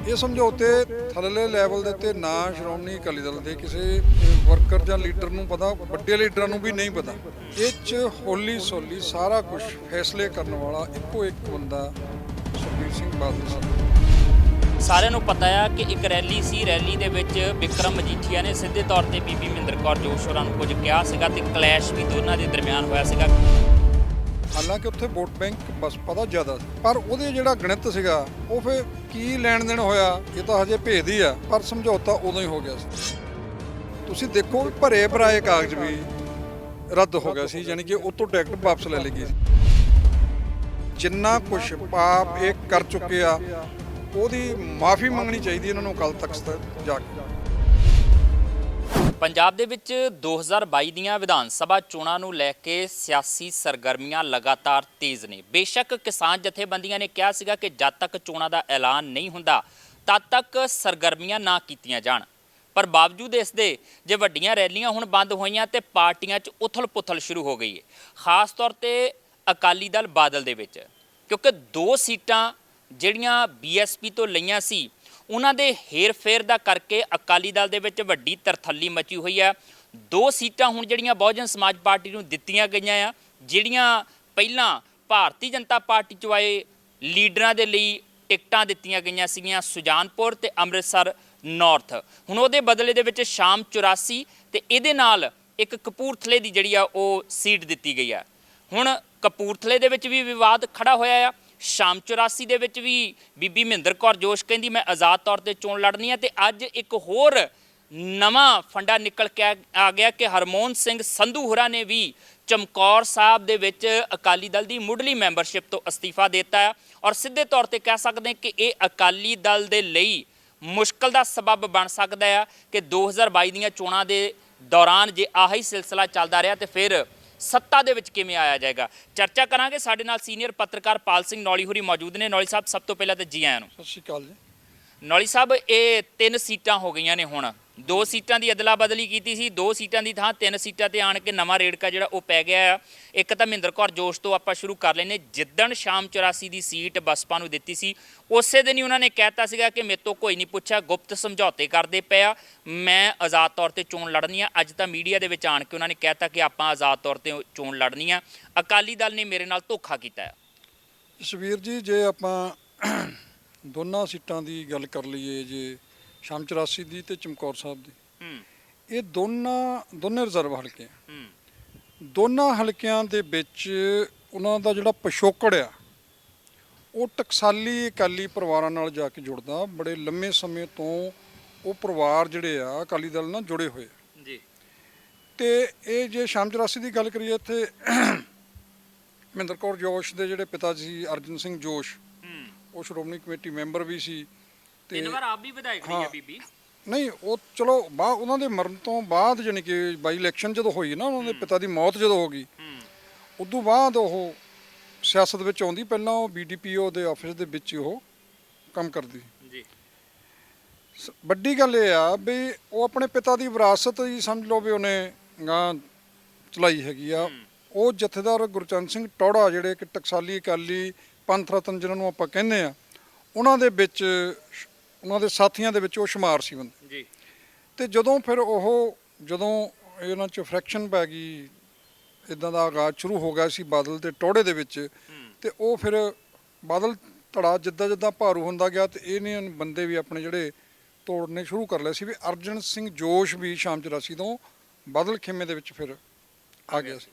ਇਹ ਸਮਝੌਤੇ ਥੱਲੇ ਲੈਵਲ ਦੇ ਉੱਤੇ ਨਾ ਸ਼੍ਰੋਮਣੀ ਅਕਾਲੀ ਦਲ ਦੇ ਕਿਸੇ ਵਰਕਰ ਜਾਂ ਲੀਡਰ ਨੂੰ ਪਤਾ, ਵੱਡੇ ਲੀਡਰਾਂ ਨੂੰ ਵੀ ਨਹੀਂ ਪਤਾ। ਇਹ 'ਚ ਹੌਲੀ ਸੌਲੀ ਸਾਰਾ ਕੁਝ ਫੈਸਲੇ ਕਰਨ ਵਾਲਾ ਇੱਕੋ ਇੱਕ ਬੰਦਾ ਸੁਖਬੀਰ ਸਿੰਘ ਬਾਦਲ ਸੀ। ਸਾਰਿਆਂ ਨੂੰ ਪਤਾ ਆ ਕਿ ਇੱਕ ਰੈਲੀ ਸੀ, ਰੈਲੀ ਦੇ ਵਿੱਚ ਬਿਕਰਮ ਮਜੀਠੀਆ ਨੇ ਸਿੱਧੇ ਤੌਰ ਤੇ ਬੀਬੀ ਮਹਿੰਦਰ ਕੌਰ ਜੋਸ਼ ਹੋਰਾਂ ਨੂੰ ਕੁਝ ਕਿਹਾ ਸੀਗਾ ਤੇ ਕਲੈਸ਼ ਵੀ ਦੋਨਾਂ ਦੇ ਦਰਮਿਆਨ ਹੋਇਆ ਸੀਗਾ। ਹਾਲਾਂਕਿ ਉੱਥੇ ਵੋਟ ਬੈਂਕ ਬਸਪਾ ਦਾ ਜ਼ਿਆਦਾ ਸੀ, ਪਰ ਉਹਦੇ ਜਿਹੜਾ ਗਣਿਤ ਸੀਗਾ ਉਹ ਫਿਰ ਕੀ ਲੈਣ ਦੇਣ ਹੋਇਆ ਇਹ ਤਾਂ ਹਜੇ ਭੇਦ ਹੀ ਆ, ਪਰ ਸਮਝੌਤਾ ਉਦੋਂ ਹੀ ਹੋ ਗਿਆ ਸੀ। ਤੁਸੀਂ ਦੇਖੋ ਵੀ ਭਰੇ ਭਰਾਏ ਕਾਗਜ਼ ਵੀ ਰੱਦ ਹੋ ਗਿਆ ਸੀ, ਯਾਨੀ ਕਿ ਉਹ ਤੋਂ ਟਿਕਟ ਵਾਪਸ ਲੈ ਲਈ ਗਈ। ਜਿੰਨਾ ਕੁਛ ਪਾਪ ਇਹ ਕਰ ਚੁੱਕੇ ਆ ਉਹਦੀ ਮਾਫੀ ਮੰਗਣੀ ਚਾਹੀਦੀ ਇਹਨਾਂ ਨੂੰ ਅਕਾਲ ਤਖਤ ਜਾ ਕੇ। ਪੰਜਾਬ ਦੇ ਵਿੱਚ 2022 ਦੀਆਂ ਵਿਧਾਨ ਸਭਾ ਚੋਣਾਂ ਨੂੰ ਲੈ ਕੇ ਸਿਆਸੀ ਸਰਗਰਮੀਆਂ ਲਗਾਤਾਰ ਤੇਜ਼ ਨੇ। ਬੇਸ਼ੱਕ ਕਿਸਾਨ ਜਥੇਬੰਦੀਆਂ ਨੇ ਕਿਹਾ ਸੀਗਾ ਕਿ ਜਦ ਤੱਕ ਚੋਣਾਂ ਦਾ ਐਲਾਨ ਨਹੀਂ ਹੁੰਦਾ ਤਦ ਤੱਕ ਸਰਗਰਮੀਆਂ ਨਾ ਕੀਤੀਆਂ ਜਾਣ, ਪਰ ਬਾਵਜੂਦ ਇਸ ਦੇ ਜੇ ਵੱਡੀਆਂ ਰੈਲੀਆਂ ਹੁਣ ਬੰਦ ਹੋਈਆਂ ਤੇ ਪਾਰਟੀਆਂ 'ਚ ਉਥਲ-ਪੁਥਲ ਸ਼ੁਰੂ ਹੋ ਗਈ ਹੈ, ਖਾਸ ਤੌਰ ਤੇ ਅਕਾਲੀ ਦਲ ਬਾਦਲ ਦੇ ਵਿੱਚ, ਕਿਉਂਕਿ 2 ਸੀਟਾਂ ਜਿਹੜੀਆਂ ਬੀਐਸਪੀ ਤੋਂ ਲਈਆਂ ਸੀ ਉਹਨਾਂ ਦੇ ਹੇਰ-ਫੇਰ ਦਾ ਕਰਕੇ ਅਕਾਲੀ ਦਲ ਦੇ ਵਿੱਚ ਵੱਡੀ ਤਰਥੱਲੀ ਮਚੀ ਹੋਈ ਹੈ। 2 ਸੀਟਾਂ ਹੁਣ ਜਿਹੜੀਆਂ ਬਹੁਜਨ ਸਮਾਜ ਪਾਰਟੀ ਨੂੰ ਦਿੱਤੀਆਂ ਗਈਆਂ ਆ, ਜਿਹੜੀਆਂ ਪਹਿਲਾਂ ਭਾਰਤੀ ਜਨਤਾ ਪਾਰਟੀ 'ਚ ਆਏ ਲੀਡਰਾਂ ਦੇ ਲਈ ਟਿਕਟਾਂ ਦਿੱਤੀਆਂ ਗਈਆਂ ਸੀਗੀਆਂ ਸੁਜਾਨਪੁਰ ਤੇ ਅੰਮ੍ਰਿਤਸਰ ਨਾਰਥ, ਹੁਣ ਉਹਦੇ ਬਦਲੇ ਦੇ ਵਿੱਚ ਸ਼ਾਮ 84 ਤੇ ਇਹਦੇ ਨਾਲ ਇੱਕ ਕਪੂਰਥਲੇ ਦੀ ਜਿਹੜੀ ਆ ਉਹ ਸੀਟ ਦਿੱਤੀ ਗਈ ਆ। ਹੁਣ ਕਪੂਰਥਲੇ ਦੇ ਵਿੱਚ ਵੀ ਵਿਵਾਦ ਖੜਾ ਹੋਇਆ ਆ। ਸ਼ਾਮ 84 ਦੇ ਵਿੱਚ ਵੀ ਬੀਬੀ ਮਹਿੰਦਰ ਕੌਰ ਜੋਸ਼ ਕਹਿੰਦੀ ਮੈਂ ਆਜ਼ਾਦ ਤੌਰ ਤੇ ਚੋਣ ਲੜਨੀ ਆ, ਤੇ ਅੱਜ ਇੱਕ ਹੋਰ ਨਵਾਂ ਫੰਡਾ ਨਿਕਲ ਕੇ ਆ ਗਿਆ ਕਿ ਹਰਮੋਹਨ ਸਿੰਘ ਸੰਧੂ ਹੋਰਾਂ ਨੇ ਵੀ ਚਮਕੌਰ ਸਾਹਿਬ ਦੇ ਵਿੱਚ ਅਕਾਲੀ ਦਲ ਦੀ ਮੁੱਢਲੀ ਮੈਂਬਰਸ਼ਿਪ ਤੋਂ ਅਸਤੀਫਾ ਦਿੱਤਾ ਹੈ, ਔਰ ਸਿੱਧੇ ਤੌਰ ਤੇ ਕਹਿ ਸਕਦੇ ਕਿ ਇਹ ਅਕਾਲੀ ਦਲ ਦੇ ਲਈ ਮੁਸ਼ਕਲ ਦਾ ਸਬਬ ਬਣ ਸਕਦਾ ਹੈ ਕਿ 2022 ਦੀਆਂ ਚੋਣਾਂ ਦੇ ਦੌਰਾਨ ਜੇ ਆਹੀ ਸਿਲਸਿਲਾ ਚੱਲਦਾ ਰਿਹਾ ਤੇ ਫਿਰ ਸੱਤਾ ਦੇ ਵਿੱਚ ਕਿਵੇਂ ਆਇਆ ਜਾਏਗਾ। ਚਰਚਾ ਕਰਾਂਗੇ। ਸਾਡੇ ਨਾਲ ਸੀਨੀਅਰ ਪੱਤਰਕਾਰ ਪਾਲ ਸਿੰਘ ਨੌਲੀ ਹੋਰੀ ਮੌਜੂਦ ਨੇ। ਨੌਲੀ ਸਾਹਿਬ, ਸਭ ਤੋਂ ਪਹਿਲਾਂ ਤਾਂ ਜੀ ਆਇਆਂ ਨੂੰ। ਸਤਿ ਸ਼੍ਰੀ ਅਕਾਲ ਜੀ। ਨੌਲੀ ਸਾਹਿਬ, ਇਹ 3 ਸੀਟਾਂ ਹੋ ਗਈਆਂ ਨੇ, ਹੁਣ 2 ਸੀਟਾਂ ਦੀ ਅਦਲਾ ਬਦਲੀ ਕੀਤੀ ਸੀ, 2 ਸੀਟਾਂ ਦੀ ਥਾਂ 3 ਸੀਟਾਂ ਤੇ ਆਣ ਕੇ ਨਵਾਂ ਰੇੜਕਾ ਜਿਹੜਾ ਉਹ ਪੈ ਗਿਆ ਆ। ਇੱਕ ਤਾਂ ਮਹਿੰਦਰ ਕੌਰ ਜੋਸ਼ ਤੋਂ ਆਪਾਂ ਸ਼ੁਰੂ ਕਰ ਲੈਨੇ। ਜਿੱਦਣ ਸ਼ਾਮ 84 ਦੀ ਸੀਟ ਬਸਪਾ ਨੂੰ ਦਿੱਤੀ ਸੀ ਉਸੇ ਦਿਨ ਹੀ ਉਹਨਾਂ ਨੇ ਕਹਿਤਾ ਸੀਗਾ ਕਿ ਮੇਰੇ ਤੋਂ ਕੋਈ ਨਹੀਂ ਪੁੱਛਿਆ, ਗੁਪਤ ਸਮਝੌਤੇ ਕਰਦੇ ਪਿਆ, ਮੈਂ ਆਜ਼ਾਦ ਤੌਰ ਤੇ ਚੋਣ ਲੜਨੀ ਆ। ਅੱਜ ਤਾਂ ਮੀਡੀਆ ਦੇ ਵਿੱਚ ਆਣ ਕੇ ਉਹਨਾਂ ਨੇ ਕਹਿਤਾ ਕਿ ਆਪਾਂ ਆਜ਼ਾਦ ਤੌਰ ਤੇ ਚੋਣ ਲੜਨੀ ਆ, ਅਕਾਲੀ ਦਲ ਨੇ ਮੇਰੇ ਨਾਲ ਧੋਖਾ ਕੀਤਾ ਹੈ। ਜਸਵੀਰ ਜੀ, ਜੇ ਆਪਾਂ ਦੋਨਾਂ ਸੀਟਾਂ ਦੀ ਗੱਲ ਕਰ ਲਈਏ, ਜੇ ਸ਼ਾਮ 84 ਦੀ ਤੇ ਚਮਕੌਰ ਸਾਹਿਬ ਦੀ, ਇਹ ਦੋਨੇ ਰਿਜ਼ਰਵ ਹਲਕੇ ਆ। ਦੋਨਾਂ ਹਲਕਿਆਂ ਦੇ ਵਿੱਚ ਉਹਨਾਂ ਦਾ ਜਿਹੜਾ ਪਿਛੋਕੜ ਆ ਉਹ ਟਕਸਾਲੀ ਅਕਾਲੀ ਪਰਿਵਾਰਾਂ ਨਾਲ ਜਾ ਕੇ ਜੁੜਦਾ। ਬੜੇ ਲੰਮੇ ਸਮੇਂ ਤੋਂ ਉਹ ਪਰਿਵਾਰ ਜਿਹੜੇ ਆ ਅਕਾਲੀ ਦਲ ਨਾਲ ਜੁੜੇ ਹੋਏ ਆ ਜੀ। ਤੇ ਇਹ ਜੇ ਸ਼ਾਮ 84 ਦੀ ਗੱਲ ਕਰੀਏ, ਇੱਥੇ ਮਹਿੰਦਰ ਕੌਰ ਜੋਸ਼ ਦੇ ਜਿਹੜੇ ਪਿਤਾ ਜੀ ਅਰਜਨ ਸਿੰਘ ਜੋਸ਼, ਉਹ ਸ਼੍ਰੋਮਣੀ ਕਮੇਟੀ ਮੈਂਬਰ ਵੀ ਸੀ ਤੇ 3 ਵਾਰ ਆਪ ਵੀ ਵਿਧਾਇਕ ਰਹੀ ਹੈ ਬੀਬੀ। ਨਹੀਂ, ਉਹ ਚਲੋ ਉਹਨਾਂ ਦੇ ਮਰਨ ਤੋਂ ਬਾਅਦ, ਜਾਣੀ ਕਿ ਬਾਈ ਇਲੈਕਸ਼ਨ ਜਦੋਂ ਹੋਈ ਨਾ, ਉਹਨਾਂ ਦੇ ਪਿਤਾ ਦੀ ਮੌਤ ਜਦੋਂ ਹੋ ਗਈ, ਉਦੋਂ ਬਾਅਦ ਉਹ ਸਿਆਸਤ ਵਿੱਚ ਆਉਂਦੀ। ਪਹਿਲਾਂ ਉਹ BDPO ਦੇ ਆਫਿਸ ਦੇ ਵਿੱਚ ਉਹ ਕੰਮ ਕਰਦੀ ਜੀ। ਵੱਡੀ ਗੱਲ ਇਹ ਆ ਵੀ ਉਹ ਆਪਣੇ ਪਿਤਾ ਦੀ ਵਿਰਾਸਤ ਹੀ ਸਮਝ ਲਓ ਵੀ ਉਹਨੇ ਗਾਂ ਚਲਾਈ ਹੈਗੀ ਆ। ਉਹ ਜਥੇਦਾਰ ਗੁਰਚਰਨ ਸਿੰਘ ਟੌੜਾ, ਜਿਹੜੇ ਕਿ ਟਕਸਾਲੀ ਅਕਾਲੀ ਪੰਥ ਰਤਨ ਜਿਹਨਾਂ ਨੂੰ ਆਪਾਂ ਕਹਿੰਦੇ ਆ, ਉਹਨਾਂ ਦੇ ਵਿੱਚ, ਉਹਨਾਂ ਦੇ ਸਾਥੀਆਂ ਦੇ ਵਿੱਚ ਉਹ ਸ਼ੁਮਾਰ ਸੀ ਬੰਦੇ ਜੀ। ਤੇ ਜਦੋਂ ਫਿਰ ਜਦੋਂ ਇਹਨਾਂ 'ਚ ਫਰੈਕਸ਼ਨ ਪੈ ਗਈ, ਇਦਾਂ ਦਾ ਆਗਾਜ਼ ਸ਼ੁਰੂ ਹੋ ਗਿਆ ਸੀ ਬਾਦਲ ਤੇ ਟੌੜੇ ਦੇ ਵਿੱਚ, ਤੇ ਉਹ ਫਿਰ ਬਾਦਲ ਧੜਾ ਜਿੱਦਾਂ ਭਾਰੂ ਹੁੰਦਾ ਗਿਆ ਤੇ ਇਹਨੇ ਬੰਦੇ ਵੀ ਆਪਣੇ ਜਿਹੜੇ ਤੋੜਨੇ ਸ਼ੁਰੂ ਕਰ ਲਏ ਸੀ। ਵੀ ਅਰਜਨ ਸਿੰਘ ਜੋਸ਼ ਵੀ ਸ਼ਾਮ 84 ਤੋਂ ਬਾਦਲ ਖੇਮੇ ਦੇ ਵਿੱਚ ਫਿਰ ਆ ਗਿਆ ਸੀ।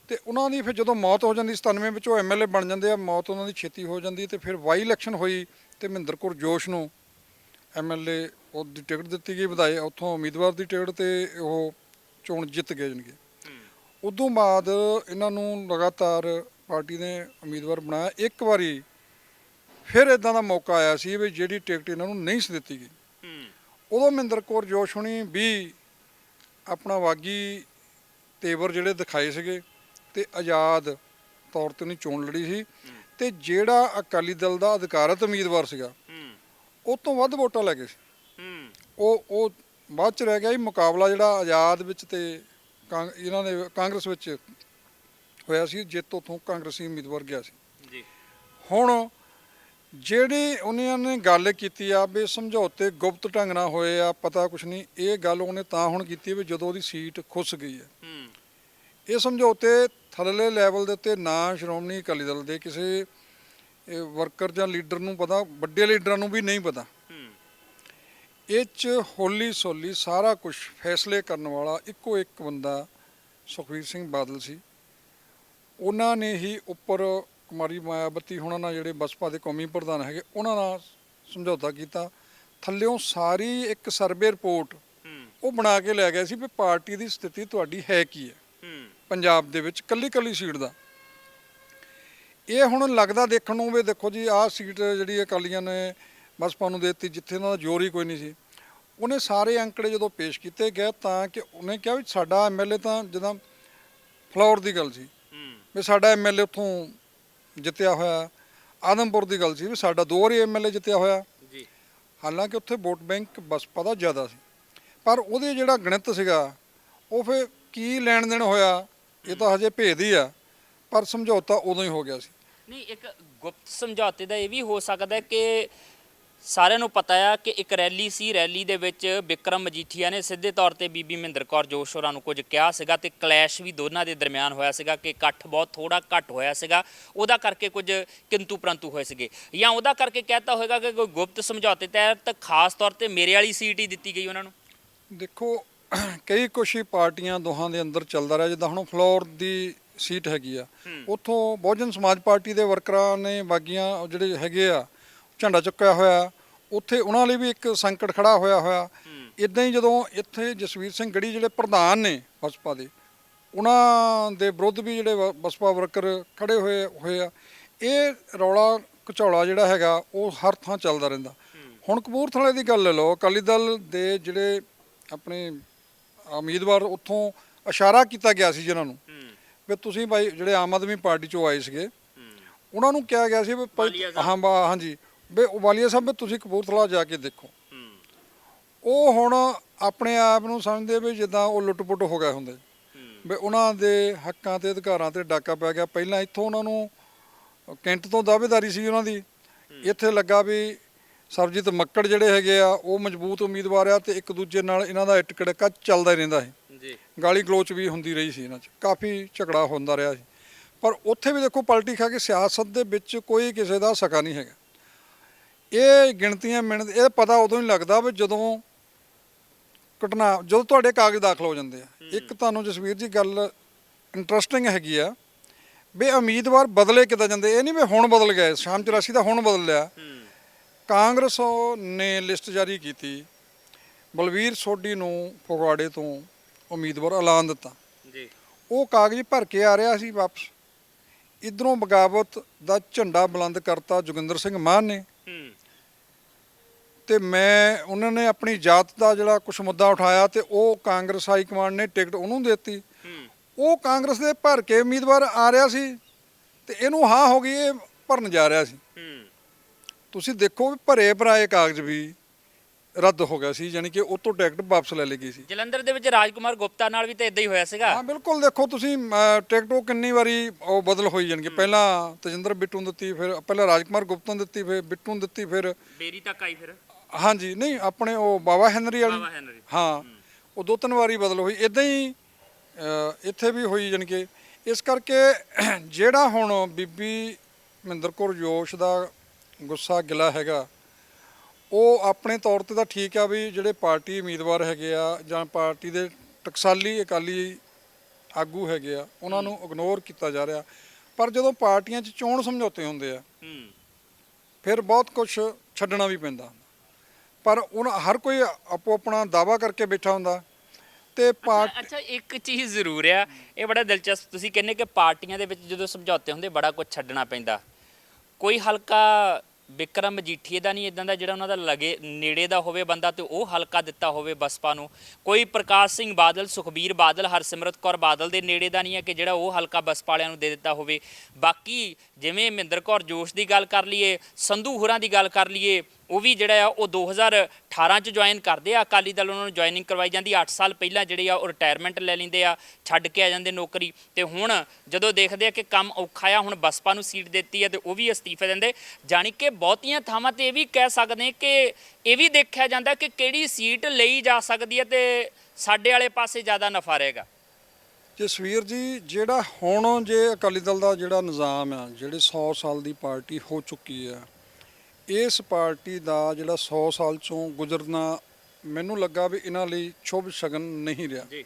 ਤੇ ਉਹਨਾਂ ਦੀ ਫਿਰ ਜਦੋਂ ਮੌਤ ਹੋ ਜਾਂਦੀ 97 ਵਿੱਚ, ਉਹ MLA ਬਣ ਜਾਂਦੇ ਆ, ਮੌਤ ਉਹਨਾਂ ਦੀ ਛੇਤੀ ਹੋ ਜਾਂਦੀ। ਤੇ ਫਿਰ ਵਾਈ ਇਲੈਕਸ਼ਨ ਹੋਈ ਤੇ ਮਹਿੰਦਰ ਕੌਰ ਜੋਸ਼ ਨੂੰ MLA ਉਹਦੀ ਟਿਕਟ ਦਿੱਤੀ ਗਈ, ਵਿਧਾਇਕ ਉੱਥੋਂ ਉਮੀਦਵਾਰ ਦੀ ਟਿਕਟ, ਤੇ ਉਹ ਚੋਣ ਜਿੱਤ ਗਏ ਜਾਣਗੇ। ਉਦੋਂ ਬਾਅਦ ਇਹਨਾਂ ਨੂੰ ਲਗਾਤਾਰ ਪਾਰਟੀ ਨੇ ਉਮੀਦਵਾਰ ਬਣਾਇਆ। ਇੱਕ ਵਾਰੀ ਫਿਰ ਇਦਾਂ ਦਾ ਮੌਕਾ ਆਇਆ ਸੀ ਵੀ ਜਿਹੜੀ ਟਿਕਟ ਇਹਨਾਂ ਨੂੰ ਨਹੀਂ ਸੀ ਦਿੱਤੀ ਗਈ, ਉਦੋਂ ਮਹਿੰਦਰ ਕੌਰ ਜੋਸ਼ ਹੁਣੀ ਵੀ ਆਪਣਾ ਵਾਗੀ ਤੇਵਰ ਜਿਹੜੇ ਦਿਖਾਏ ਸੀਗੇ ਤੇ ਆਜ਼ਾਦ ਤੌਰ ਤੇ ਉਹਨੇ ਚੋਣ ਲੜੀ ਸੀ। ਤੇ ਜਿਹੜਾ ਅਕਾਲੀ ਦਲ ਦਾ ਅਧਿਕਾਰਤ ਉਮੀਦਵਾਰ ਸੀਗਾ ਉਹ ਤੋਂ ਵੱਧ ਵੋਟਾਂ ਲੈ ਗਏ ਸੀ। ਉਹ ਬਾਅਦ ਚ ਰਹਿ ਗਿਆ ਸੀ। ਮੁਕਾਬਲਾ ਜਿਹੜਾ ਆਜ਼ਾਦ ਵਿੱਚ ਤੇ ਇਹਨਾਂ ਨੇ ਕਾਂਗਰਸ ਵਿੱਚ ਹੋਇਆ ਸੀ, ਜਿੱਤ ਉੱਥੋਂ ਕਾਂਗਰਸੀ ਉਮੀਦਵਾਰ ਗਿਆ ਸੀ ਜੀ। ਹੁਣ ਜਿਹੜੀ ਉਹਨਾਂ ਨੇ ਗੱਲ ਕੀਤੀ ਆ ਵੀ ਸਮਝੌਤੇ ਗੁਪਤ ਢੰਗ ਨਾਲ ਹੋਏ ਆ, ਪਤਾ ਕੁਛ ਨਹੀਂ, ਇਹ ਗੱਲ ਉਹਨੇ ਤਾਂ ਹੁਣ ਕੀਤੀ ਵੀ ਜਦੋਂ ਉਹਦੀ ਸੀਟ ਖੁੱਸ ਗਈ ਹੈ। ਇਹ ਸਮਝੌਤੇ ਥੱਲੜੇ ਲੈਵਲ ਦੇ ਉੱਤੇ ਨਾ ਸ਼੍ਰੋਮਣੀ ਅਕਾਲੀ ਦਲ ਦੇ ਕਿਸੇ ਵਰਕਰ ਜਾਂ ਲੀਡਰ ਨੂੰ ਪਤਾ, ਵੱਡੇ ਲੀਡਰਾਂ ਨੂੰ ਵੀ ਨਹੀਂ ਪਤਾ। ਇਹ 'ਚ ਹੌਲੀ ਸੌਲੀ ਸਾਰਾ ਕੁਝ ਫੈਸਲੇ ਕਰਨ ਵਾਲਾ ਇੱਕੋ ਇੱਕ ਬੰਦਾ ਸੁਖਬੀਰ ਸਿੰਘ ਬਾਦਲ ਸੀ। ਉਹਨਾਂ ਨੇ ਹੀ ਉੱਪਰ ਕੁਮਾਰੀ ਮਾਇਆਵਤੀ ਹੋਣਾ ਨਾਲ, ਜਿਹੜੇ ਬਸਪਾ ਦੇ ਕੌਮੀ ਪ੍ਰਧਾਨ ਹੈਗੇ, ਉਹਨਾਂ ਨਾਲ ਸਮਝੌਤਾ ਕੀਤਾ। ਥੱਲਿਓਂ ਸਾਰੀ ਇੱਕ ਸਰਵੇ ਰਿਪੋਰਟ ਉਹ ਬਣਾ ਕੇ ਲੈ ਗਏ ਸੀ ਵੀ ਪਾਰਟੀ ਦੀ ਸਥਿਤੀ ਤੁਹਾਡੀ ਹੈ ਕੀ ਹੈ ਪੰਜਾਬ ਦੇ ਵਿੱਚ ਕੱਲੀ ਕੱਲੀ ਸੀਟ ਦਾ। ਇਹ ਹੁਣ ਲੱਗਦਾ ਦੇਖਣ ਨੂੰ ਵੀ ਦੇਖੋ ਜੀ, ਆਹ ਸੀਟ ਜਿਹੜੀ ਅਕਾਲੀਆਂ ਨੇ ਬਸਪਾ ਨੂੰ ਦੇ ਦਿੱਤੀ, ਜਿੱਥੇ ਉਹਨਾਂ ਦਾ ਜ਼ੋਰ ਹੀ ਕੋਈ ਨਹੀਂ ਸੀ। ਉਹਨੇ ਸਾਰੇ ਅੰਕੜੇ ਜਦੋਂ ਪੇਸ਼ ਕੀਤੇ ਗਏ ਤਾਂ ਕਿ ਉਹਨੇ ਕਿਹਾ ਵੀ ਸਾਡਾ ਐਮਐਲਏ ਤਾਂ ਜਿੱਦਾਂ ਫਲੋਰ ਦੀ ਗੱਲ ਸੀ ਵੀ ਸਾਡਾ ਐਮਐਲਏ ਉੱਥੋਂ ਜਿੱਤਿਆ ਹੋਇਆ, ਆਦਮਪੁਰ ਦੀ ਗੱਲ ਸੀ ਵੀ ਸਾਡਾ 2 ਵਾਰੀ ਐਮਐਲਏ ਜਿੱਤਿਆ ਹੋਇਆ ਜੀ। ਹਾਲਾਂਕਿ ਉੱਥੇ ਵੋਟ ਬੈਂਕ ਬਸਪਾ ਦਾ ਜ਼ਿਆਦਾ ਸੀ, ਪਰ ਉਹਦੇ ਜਿਹੜਾ ਗਣਿਤ ਸੀਗਾ ਉਹ ਫਿਰ ਕੀ ਲੈਣ ਦੇਣ ਹੋਇਆ ਇਹ ਤਾਂ ਹਜੇ ਭੇਦ ਹੀ ਆ, ਪਰ ਸਮਝੌਤਾ ਉਦੋਂ ਹੀ ਹੋ ਗਿਆ ਸੀ। ਨਹੀਂ, ਇੱਕ ਗੁਪਤ ਸਮਝੌਤੇ ਦਾ ਇਹ ਵੀ ਹੋ ਸਕਦਾ ਹੈ ਕਿ ਸਾਰਿਆਂ ਨੂੰ ਪਤਾ ਆ ਕਿ ਇੱਕ ਰੈਲੀ ਸੀ, ਰੈਲੀ ਦੇ ਵਿੱਚ ਬਿਕਰਮ ਮਜੀਠੀਆ ਨੇ ਸਿੱਧੇ ਤੌਰ ਤੇ ਬੀਬੀ ਮਹਿੰਦਰ ਕੌਰ ਜੋਸ਼ ਹੋਰਾਂ ਨੂੰ ਕੁਝ ਕਿਹਾ ਸੀਗਾ ਤੇ ਕਲੈਸ਼ ਵੀ ਦੋਨਾਂ ਦੇ ਦਰਮਿਆਨ ਹੋਇਆ ਸੀਗਾ ਕਿ ਇਕੱਠ ਬਹੁਤ ਥੋੜਾ ਘੱਟ ਹੋਇਆ ਸੀਗਾ, ਉਹਦਾ ਕਰਕੇ ਕੁਝ ਕਿੰਤੂ ਪ੍ਰੰਤੂ ਹੋਏ ਸੀਗੇ, ਜਾਂ ਉਹਦਾ ਕਰਕੇ ਕਹਿਤਾ ਹੋਏਗਾ ਕਿ ਕੋਈ ਗੁਪਤ ਸਮਝੌਤੇ ਤਹਿਤ ਖਾਸ ਤੌਰ ਤੇ ਮੇਰੇ ਵਾਲੀ ਸੀਟ ਹੀ ਦਿੱਤੀ ਗਈ ਉਹਨਾਂ ਨੂੰ। ਦੇਖੋ, ਕਈ ਕੁਛ ਹੀ ਪਾਰਟੀਆਂ ਦੋਹਾਂ ਦੇ ਅੰਦਰ ਚੱਲਦਾ ਰਿਹਾ। ਜਿੱਦਾਂ ਹੁਣ ਫਲੋਰ ਦੀ ਸੀਟ ਹੈਗੀ ਆ, ਉੱਥੋਂ ਬਹੁਜਨ ਸਮਾਜ ਪਾਰਟੀ ਦੇ ਵਰਕਰਾਂ ਨੇ ਬਾਗੀਆਂ ਜਿਹੜੇ ਹੈਗੇ ਆ ਝੰਡਾ ਚੁੱਕਿਆ ਹੋਇਆ, ਉੱਥੇ ਉਹਨਾਂ ਲਈ ਵੀ ਇੱਕ ਸੰਕਟ ਖੜਾ ਹੋਇਆ। ਇਦਾਂ ਹੀ ਜਦੋਂ ਇੱਥੇ ਜਸਵੀਰ ਸਿੰਘ ਗੜੀ ਜਿਹੜੇ ਪ੍ਰਧਾਨ ਨੇ ਬਸਪਾ ਦੇ, ਉਹਨਾਂ ਦੇ ਵਿਰੁੱਧ ਵੀ ਜਿਹੜੇ ਬਸਪਾ ਵਰਕਰ ਖੜੇ ਹੋਏ ਆ। ਇਹ ਰੌਲਾ ਘਚੌਲਾ ਜਿਹੜਾ ਹੈਗਾ ਉਹ ਹਰ ਥਾਂ ਚੱਲਦਾ ਰਹਿੰਦਾ। ਹੁਣ ਕਪੂਰਥਲੇ ਦੀ ਗੱਲ ਲੈ ਲਓ, ਅਕਾਲੀ ਦਲ ਦੇ ਜਿਹੜੇ ਆਪਣੇ ਉਮੀਦਵਾਰ ਉੱਥੋਂ ਇਸ਼ਾਰਾ ਕੀਤਾ ਗਿਆ ਸੀ ਜਿਨ੍ਹਾਂ ਨੂੰ ਵੀ ਤੁਸੀਂ ਭਾਈ ਜਿਹੜੇ ਆਮ ਆਦਮੀ ਪਾਰਟੀ ਚੋਂ ਆਏ ਸੀਗੇ, ਉਹਨਾਂ ਨੂੰ ਕਿਹਾ ਗਿਆ ਸੀ ਵੀ ਹਾਂਜੀ ਵੀ ਵਾਲੀਆ ਸਾਹਿਬ ਵੀ ਤੁਸੀਂ ਕਪੂਰਥਲਾ ਜਾ ਕੇ ਦੇਖੋ। ਉਹ ਹੁਣ ਆਪਣੇ ਆਪ ਨੂੰ ਸਮਝਦੇ ਵੀ ਜਿੱਦਾਂ ਉਹ ਲੁੱਟ-ਪੁੱਟ ਹੋ ਗਏ ਹੁੰਦੇ, ਵੀ ਉਹਨਾਂ ਦੇ ਹੱਕਾਂ ਤੇ ਅਧਿਕਾਰਾਂ ਤੇ ਡਾਕਾ ਪੈ ਗਿਆ। ਪਹਿਲਾਂ ਇੱਥੋਂ ਉਹਨਾਂ ਨੂੰ ਕੈਂਟ ਤੋਂ ਦਾਅਵੇਦਾਰੀ ਸੀ ਉਹਨਾਂ ਦੀ, ਇੱਥੇ ਲੱਗਾ ਵੀ ਸਰਬਜੀਤ ਮੱਕੜ ਜਿਹੜੇ ਹੈਗੇ ਆ ਉਹ ਮਜ਼ਬੂਤ ਉਮੀਦਵਾਰ ਆ ਤੇ ਇੱਕ ਦੂਜੇ ਨਾਲ ਇਹਨਾਂ ਦਾ ਇੱਟ ਕੜਕਾ ਚੱਲਦਾ ਹੀ ਰਹਿੰਦਾ ਸੀ ਜੀ। ਗਾਲੀ ਗਲੋਚ ਵੀ ਹੁੰਦੀ ਰਹੀ ਸੀ, ਇਹਨਾਂ 'ਚ ਕਾਫੀ ਝਗੜਾ ਹੁੰਦਾ ਰਿਹਾ ਸੀ। ਪਰ ਉੱਥੇ ਵੀ ਦੇਖੋ ਪਲਟੀ ਖਾ ਕੇ ਸਿਆਸਤ ਦੇ ਵਿੱਚ ਕੋਈ ਕਿਸੇ ਦਾ ਸਕਾ ਨਹੀਂ ਹੈਗਾ। ਇਹ ਗਿਣਤੀਆਂ ਮਿਣਤ ਇਹ ਪਤਾ ਉਦੋਂ ਹੀ ਲੱਗਦਾ ਵੀ ਜਦੋਂ ਤੁਹਾਡੇ ਕਾਗਜ਼ ਦਾਖਲ ਹੋ ਜਾਂਦੇ ਆ। ਇੱਕ ਤੁਹਾਨੂੰ ਜਸਵੀਰ ਜੀ ਗੱਲ ਇੰਟਰਸਟਿੰਗ ਹੈਗੀ ਆ ਵੀ ਉਮੀਦਵਾਰ ਬਦਲੇ ਕਿੱਦਾਂ ਜਾਂਦੇ। ਇਹ ਨਹੀਂ ਵੀ ਹੁਣ ਬਦਲ ਗਏ, ਸ਼ਾਮ 84 ਦਾ ਹੁਣ ਬਦਲ ਲਿਆ। ਕਾਂਗਰਸ ਨੇ ਲਿਸਟ ਜਾਰੀ ਕੀਤੀ, ਬਲਵੀਰ ਸੋਢੀ ਨੂੰ ਫਗਵਾੜੇ ਤੋਂ ਉਮੀਦਵਾਰ ਐਲਾਨ ਦਿੱਤਾ ਜੀ। ਉਹ ਕਾਗਜ਼ ਭਰ ਕੇ ਆ ਰਿਹਾ ਸੀ ਵਾਪਸ, ਇਧਰੋਂ ਬਗਾਵਤ ਦਾ ਝੰਡਾ ਬੁਲੰਦ ਕਰਤਾ ਜੋਗਿੰਦਰ ਸਿੰਘ ਮਾਨ ਨੇ ਤੇ ਉਹਨਾਂ ਨੇ ਆਪਣੀ ਜਾਤ ਦਾ ਜਿਹੜਾ ਕੁਝ ਮੁੱਦਾ ਉਠਾਇਆ ਤੇ ਉਹ ਕਾਂਗਰਸ ਹਾਈ ਕਮਾਂਡ ਨੇ ਟਿਕਟ ਉਹਨੂੰ ਦੇ ਦਿੱਤੀ। ਉਹ ਕਾਂਗਰਸ ਦੇ ਭਰ ਕੇ ਉਮੀਦਵਾਰ ਆ ਰਿਹਾ ਸੀ ਤੇ ਇਹਨੂੰ ਹਾਂ ਹੋ ਗਈ, ਇਹ ਭਰਨ ਜਾ ਰਿਹਾ ਸੀ। ਤੁਸੀਂ ਦੇਖੋ ਵੀ ਭਰੇ ਭਰਾਏ ਕਾਗਜ਼ ਵੀ ਰੱਦ ਹੋ ਗਿਆ ਸੀ, ਯਾਨੀ ਕਿ ਉਹ ਤੋਂ ਟਿਕਟ ਵਾਪਸ ਲੈ ਲਈ ਗਈ ਸੀ। ਜਲੰਧਰ ਦੇ ਵਿੱਚ ਰਾਜਕੁਮਾਰ ਗੁਪਤਾ ਨਾਲ ਵੀ ਤਾਂ ਇਦਾਂ ਹੀ ਹੋਇਆ ਸੀਗਾ। ਹਾਂ ਬਿਲਕੁਲ, ਦੇਖੋ ਤੁਸੀਂ ਟਿਕਟ ਉਹ ਕਿੰਨੀ ਵਾਰੀ ਉਹ ਬਦਲ ਹੋਈ, ਯਾਨੀ ਕਿ ਪਹਿਲਾਂ ਤਜਿੰਦਰ ਬਿੱਟੂ ਨੂੰ ਦਿੱਤੀ, ਫਿਰ ਪਹਿਲਾਂ ਰਾਜਕੁਮਾਰ ਗੁਪਤਾ ਨੂੰ ਦਿੱਤੀ, ਫਿਰ ਬਿੱਟੂ ਨੂੰ ਦਿੱਤੀ, ਫਿਰ ਬੇਰੀ ਤੱਕ ਆਈ, ਫਿਰ ਹਾਂਜੀ ਨਹੀਂ ਆਪਣੇ ਉਹ ਬਾਬਾ ਹੈਨਰੀ ਵਾਲੀ, ਹਾਂ ਉਹ 2-3 ਵਾਰੀ ਬਦਲ ਹੋਈ। ਇਦਾਂ ਹੀ ਇੱਥੇ ਵੀ ਹੋਈ, ਯਾਨੀ ਕਿ ਇਸ ਕਰਕੇ ਜਿਹੜਾ ਹੁਣ ਬੀਬੀ ਮਹਿੰਦਰ ਕੌਰ ਜੋਸ਼ ਦਾ ਗੁੱਸਾ ਗਿਲਾ ਹੈਗਾ, ਉਹ ਆਪਣੇ ਤੌਰ ਤੇ ਤਾਂ ਠੀਕ ਆ ਵੀ ਜਿਹੜੇ ਪਾਰਟੀ ਉਮੀਦਵਾਰ ਹੈਗੇ ਆ ਜਾਂ ਪਾਰਟੀ ਦੇ ਟਕਸਾਲੀ ਅਕਾਲੀ ਆਗੂ ਹੈਗੇ ਆ ਉਹਨਾਂ ਨੂੰ ਇਗਨੋਰ ਕੀਤਾ ਜਾ ਰਿਹਾ। ਪਰ ਜਦੋਂ ਪਾਰਟੀਆਂ 'ਚ ਚੋਣ ਸਮਝੌਤੇ ਹੁੰਦੇ ਆ ਫਿਰ ਬਹੁਤ ਕੁਝ ਛੱਡਣਾ ਵੀ ਪੈਂਦਾ। ਪਰ ਹਰ ਕੋਈ ਆਪੋ ਆਪਣਾ ਦਾਅਵਾ ਕਰਕੇ ਬੈਠਾ ਹੁੰਦਾ ਤੇ ਅੱਛਾ ਇੱਕ ਚੀਜ਼ ਜ਼ਰੂਰ ਆ, ਇਹ ਬੜਾ ਦਿਲਚਸਪ ਤੁਸੀਂ ਕਹਿੰਦੇ ਕਿ ਪਾਰਟੀਆਂ ਦੇ ਵਿੱਚ ਜਦੋਂ ਸਮਝੌਤੇ ਹੁੰਦੇ ਬੜਾ ਕੁਝ ਛੱਡਣਾ ਪੈਂਦਾ। ਕੋਈ ਹਲਕਾ ਬਿਕਰਮ ਮਜੀਠੀਏ ਦਾ ਨਹੀਂ ਇਦਾਂ ਦਾ ਜਿਹੜਾ ਉਹਨਾਂ ਦਾ ਲਗੇ ਨੇੜੇ ਦਾ ਹੋਵੇ ਬੰਦਾ ਤੇ ਉਹ ਹਲਕਾ ਦਿੱਤਾ ਹੋਵੇ ਬਸਪਾ ਨੂੰ? ਕੋਈ ਪ੍ਰਕਾਸ਼ ਸਿੰਘ ਬਾਦਲ, ਸੁਖਬੀਰ ਬਾਦਲ, ਹਰਸਿਮਰਤ ਕੌਰ ਬਾਦਲ ਦੇ ਨੇੜੇ ਦਾ ਨਹੀਂ ਹੈ ਕਿ ਜਿਹੜਾ ਉਹ ਹਲਕਾ ਬਸਪਾ ਵਾਲਿਆਂ ਨੂੰ ਦੇ ਦਿੱਤਾ ਹੋਵੇ? ਬਾਕੀ ਜਿਵੇਂ ਮਹਿੰਦਰ ਕੌਰ ਜੋਸ਼ ਦੀ ਗੱਲ ਕਰ ਲਈਏ, ਸੰਧੂ ਹੋਰਾਂ ਦੀ ਗੱਲ ਕਰ ਲਈਏ, ਉਹ ਵੀ ਜਿਹੜਾ ਆ ਉਹ 2018 ਚ ਜੁਆਇਨ ਕਰਦੇ ਆ ਅਕਾਲੀ ਦਲ, ਉਹਨਾਂ ਨੂੰ ਜੁਆਇਨਿੰਗ ਕਰਵਾਈ ਜਾਂਦੀ 8 ਸਾਲ ਪਹਿਲਾਂ ਜਿਹੜੇ ਆ ਉਹ ਰਿਟਾਇਰਮੈਂਟ ਲੈ ਲੈਂਦੇ ਆ, ਛੱਡ ਕੇ ਆ ਜਾਂਦੇ ਨੌਕਰੀ, ਤੇ ਹੁਣ ਜਦੋਂ ਦੇਖਦੇ ਆ ਕਿ ਕੰਮ ਔਖਾ ਆ, ਹੁਣ ਬਸਪਾ ਨੂੰ ਸੀਟ ਦਿੱਤੀ ਆ ਤੇ ਉਹ ਵੀ ਅਸਤੀਫੇ ਦਿੰਦੇ। ਜਾਣੀ ਕਿ ਬਹੁਤੀਆਂ ਥਾਵਾਂ ਤੇ ਇਹ ਵੀ ਕਹਿ ਸਕਦੇ ਕਿ ਇਹ ਵੀ ਦੇਖਿਆ ਜਾਂਦਾ ਕਿ ਕਿਹੜੀ ਸੀਟ ਲਈ ਜਾ ਸਕਦੀ ਹੈ ਤੇ ਸਾਡੇ ਵਾਲੇ ਪਾਸੇ ਜ਼ਿਆਦਾ ਨਫਾ ਰਹੇਗਾ। ਜਸਵੀਰ ਜੀ, ਜਿਹੜਾ ਹੁਣ ਜੇ ਅਕਾਲੀ ਦਲ ਦਾ ਜਿਹੜਾ ਨਿਜ਼ਾਮ ਆ, ਜਿਹੜੇ 100 ਸਾਲ ਦੀ ਪਾਰਟੀ ਹੋ ਚੁੱਕੀ ਆ, ਇਸ ਪਾਰਟੀ ਦਾ ਜਿਹੜਾ 100 ਸਾਲ ਚੋਂ ਗੁਜ਼ਰਨਾ ਮੈਨੂੰ ਲੱਗਾ ਵੀ ਇਹਨਾਂ ਲਈ ਸ਼ੁਭ ਸ਼ਗਨ ਨਹੀਂ ਰਿਹਾ ਜੀ।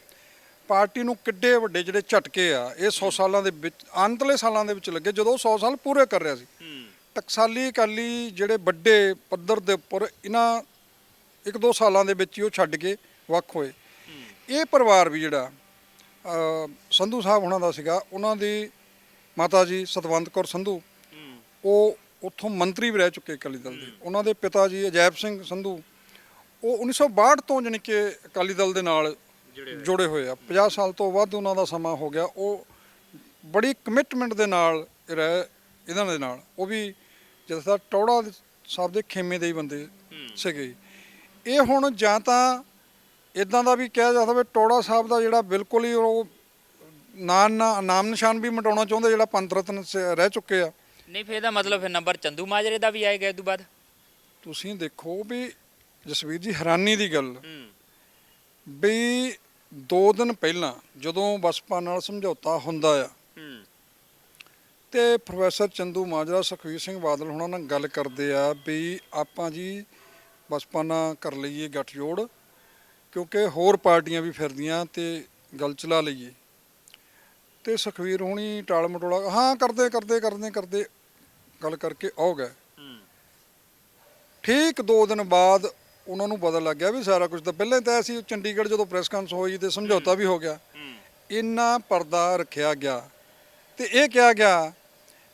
ਪਾਰਟੀ ਨੂੰ ਕਿੱਡੇ ਵੱਡੇ ਜਿਹੜੇ ਝਟਕੇ ਆ ਇਹ 100 ਸਾਲਾਂ ਦੇ ਵਿੱਚ, ਅੰਤਲੇ ਸਾਲਾਂ ਦੇ ਵਿੱਚ ਲੱਗੇ ਜਦੋਂ 100 ਸਾਲ ਪੂਰੇ ਕਰ ਰਿਹਾ ਸੀ। ਟਕਸਾਲੀ ਅਕਾਲੀ ਜਿਹੜੇ ਵੱਡੇ ਪੱਧਰ ਦੇ ਉੱਪਰ ਇਹਨਾਂ 1-2 ਸਾਲਾਂ ਦੇ ਵਿੱਚ ਹੀ ਉਹ ਛੱਡ ਕੇ ਵੱਖ ਹੋਏ। ਇਹ ਪਰਿਵਾਰ ਵੀ ਜਿਹੜਾ ਸੰਧੂ ਸਾਹਿਬ ਉਹਨਾਂ ਦਾ ਸੀਗਾ, ਉਹਨਾਂ ਦੀ ਮਾਤਾ ਜੀ ਸਤਵੰਤ ਕੌਰ ਸੰਧੂ, ਉਹ ਉੱਥੋਂ ਮੰਤਰੀ ਵੀ ਰਹਿ ਚੁੱਕੇ ਅਕਾਲੀ ਦਲ ਦੇ। ਉਹਨਾਂ ਦੇ ਪਿਤਾ ਜੀ ਅਜੈਬ ਸਿੰਘ ਸੰਧੂ, ਉਹ 1962 ਤੋਂ ਜਾਣੀ ਕਿ ਅਕਾਲੀ ਦਲ ਦੇ ਨਾਲ ਜੁੜੇ ਹੋਏ ਆ। 50 ਸਾਲ ਤੋਂ ਵੱਧ ਉਹਨਾਂ ਦਾ ਸਮਾਂ ਹੋ ਗਿਆ। ਉਹ ਬੜੀ ਕਮਿਟਮੈਂਟ ਦੇ ਨਾਲ ਰਹੇ ਇਹਨਾਂ ਦੇ ਨਾਲ। ਉਹ ਵੀ ਜਿੱਦਾਂ ਟੌੜਾ ਸਾਹਿਬ ਦੇ ਖੇਮੇ ਦੇ ਹੀ ਬੰਦੇ ਸੀਗੇ। ਇਹ ਹੁਣ ਜਾਂ ਤਾਂ ਇਦਾਂ ਦਾ ਵੀ ਕਿਹਾ ਜਾ ਸਕਦਾ ਵੀ ਟੌੜਾ ਸਾਹਿਬ ਦਾ ਜਿਹੜਾ ਬਿਲਕੁਲ ਹੀ ਉਹ ਨਾਮ ਨਿਸ਼ਾਨ ਵੀ ਮਿਟਾਉਣਾ ਚਾਹੁੰਦੇ, ਜਿਹੜਾ ਪੰਥ ਰਤਨ ਰਹਿ ਚੁੱਕੇ ਆ। ਨਹੀਂ ਫਿਰ ਇਹਦਾ ਮਤਲਬ ਫਿਰ ਨੰਬਰ ਚੰਦੂ ਮਾਜਰੇ ਦਾ ਵੀ ਆਏਗਾ ਇਸ ਤੋਂ ਬਾਅਦ। ਤੁਸੀਂ ਦੇਖੋ ਵੀ ਜਸਵੀਰ ਜੀ, ਹੈਰਾਨੀ ਦੀ ਗੱਲ ਵੀ 2 ਦਿਨ ਪਹਿਲਾਂ ਜਦੋਂ ਬਸਪਾ ਨਾਲ ਸਮਝੌਤਾ ਹੁੰਦਾ ਆ ਤੇ ਪ੍ਰੋਫੈਸਰ ਚੰਦੂ ਮਾਜਰਾ ਸੁਖਬੀਰ ਸਿੰਘ ਬਾਦਲ ਹੁਣਾਂ ਨਾਲ ਗੱਲ ਕਰਦੇ ਆ ਵੀ ਆਪਾਂ ਜੀ ਬਸਪਾ ਨਾਲ ਕਰ ਲਈਏ ਗੱਠਜੋੜ, ਕਿਉਂਕਿ ਹੋਰ ਪਾਰਟੀਆਂ ਵੀ ਫਿਰਦੀਆਂ ਤੇ ਗੱਲ ਚਲਾ ਲਈਏ। ਤੇ ਸੁਖਬੀਰ ਹੁਣੀ ਟਾਲ ਮਟੋਲਾ ਹਾਂ ਕਰਦੇ ਗੱਲ ਕਰਕੇ ਆਉ ਗਏ। ਠੀਕ 2 ਦਿਨ ਬਾਅਦ ਉਹਨਾਂ ਨੂੰ ਪਤਾ ਲੱਗ ਗਿਆ ਵੀ ਸਾਰਾ ਕੁਝ ਤਾਂ ਪਹਿਲਾਂ ਹੀ ਤੈਅ ਸੀ। ਚੰਡੀਗੜ੍ਹ ਜਦੋਂ ਪ੍ਰੈਸ ਕਾਨਫਰੰਸ ਹੋਈ ਤੇ ਸਮਝੌਤਾ ਵੀ ਹੋ ਗਿਆ। ਇੰਨਾ ਪਰਦਾ ਰੱਖਿਆ ਗਿਆ ਤੇ ਇਹ ਕਿਹਾ ਗਿਆ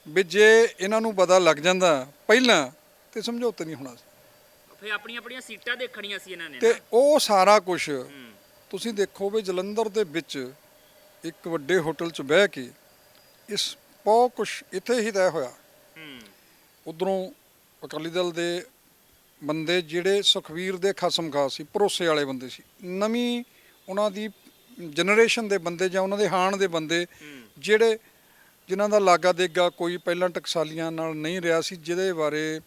ਵੀ ਜੇ ਇਹਨਾਂ ਨੂੰ ਪਤਾ ਲੱਗ ਜਾਂਦਾ ਪਹਿਲਾਂ ਤੇ ਸਮਝੌਤਾ ਨਹੀਂ ਹੋਣਾ ਸੀ। ਫਿਰ ਆਪਣੀਆਂ ਸੀਟਾਂ ਦੇਖਣੀਆਂ ਸੀ ਇਹਨਾਂ ਨੇ ਤੇ ਉਹ ਸਾਰਾ ਕੁਝ ਤੁਸੀਂ ਦੇਖੋ ਵੀ ਜਲੰਧਰ ਦੇ ਵਿੱਚ ਇੱਕ ਵੱਡੇ ਹੋਟਲ 'ਚ ਬਹਿ ਕੇ ਇਸ ਬਹੁਤ ਕੁਛ ਇੱਥੇ ਹੀ ਤੈਅ ਹੋਇਆ। ਉਧਰੋਂ ਅਕਾਲੀ ਦਲ ਦੇ ਬੰਦੇ ਜਿਹੜੇ ਸੁਖਬੀਰ ਦੇ ਖਸਮ ਖਾਸ ਸੀ, ਭਰੋਸੇ ਵਾਲੇ ਬੰਦੇ ਸੀ, ਨਵੀਂ ਉਹਨਾਂ ਦੀ ਜਨਰੇਸ਼ਨ ਦੇ ਬੰਦੇ ਜਾਂ ਉਹਨਾਂ ਦੇ ਹਾਣ ਦੇ ਬੰਦੇ ਜਿਹੜੇ ਜਿਨ੍ਹਾਂ ਦਾ ਲਾਗਾ ਦੇਗਾ ਕੋਈ ਪਹਿਲਾਂ ਟਕਸਾਲੀਆਂ ਨਾਲ ਨਹੀਂ ਰਿਹਾ ਸੀ, ਜਿਹਦੇ ਬਾਰੇ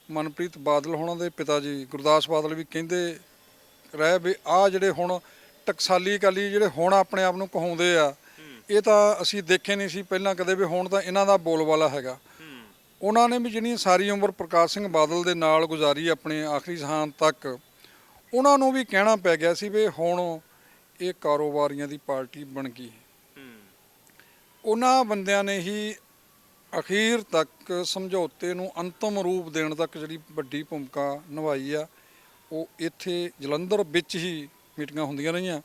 ਮਨਪ੍ਰੀਤ ਬਾਦਲ ਹੋਣਾ ਦੇ ਪਿਤਾ ਜੀ ਗੁਰਦਾਸ ਬਾਦਲ ਵੀ ਕਹਿੰਦੇ ਰਹੇ ਵੀ ਆਹ ਜਿਹੜੇ ਹੁਣ ਟਕਸਾਲੀ ਅਕਾਲੀ ਜਿਹੜੇ ਹੁਣ ਆਪਣੇ ਆਪ ਨੂੰ ਕਹਾਉਂਦੇ ਆ, ਇਹ ਤਾਂ ਅਸੀਂ ਦੇਖੇ ਨਹੀਂ ਸੀ ਪਹਿਲਾਂ ਕਦੇ ਵੀ, ਹੁਣ ਤਾਂ ਇਹਨਾਂ ਦਾ ਬੋਲਬਾਲਾ ਹੈਗਾ। ਉਹਨਾਂ ਨੇ ਵੀ ਜਿਹੜੀ ਸਾਰੀ ਉਮਰ ਪ੍ਰਕਾਸ਼ ਸਿੰਘ ਬਾਦਲ ਦੇ ਨਾਲ ਗੁਜ਼ਾਰੀ ਆਪਣੇ ਆਖਰੀ ਸਾਹ ਤੱਕ, ਉਹਨਾਂ ਨੂੰ ਵੀ ਕਹਿਣਾ ਪੈ ਗਿਆ ਸੀ ਵੀ ਹੁਣ ਇਹ ਕਾਰੋਬਾਰੀਆਂ ਦੀ ਪਾਰਟੀ ਬਣ ਗਈ। ਉਹਨਾਂ ਬੰਦਿਆਂ ਨੇ ਹੀ ਅਖੀਰ ਤੱਕ ਸਮਝੌਤੇ ਨੂੰ ਅੰਤਮ ਰੂਪ ਦੇਣ ਤੱਕ ਜਿਹੜੀ ਵੱਡੀ ਭੂਮਿਕਾ ਨਿਭਾਈ ਆ। ਉਹ ਇੱਥੇ ਜਲੰਧਰ ਵਿੱਚ ਹੀ ਮੀਟਿੰਗਾਂ ਹੁੰਦੀਆਂ ਰਹੀਆਂ।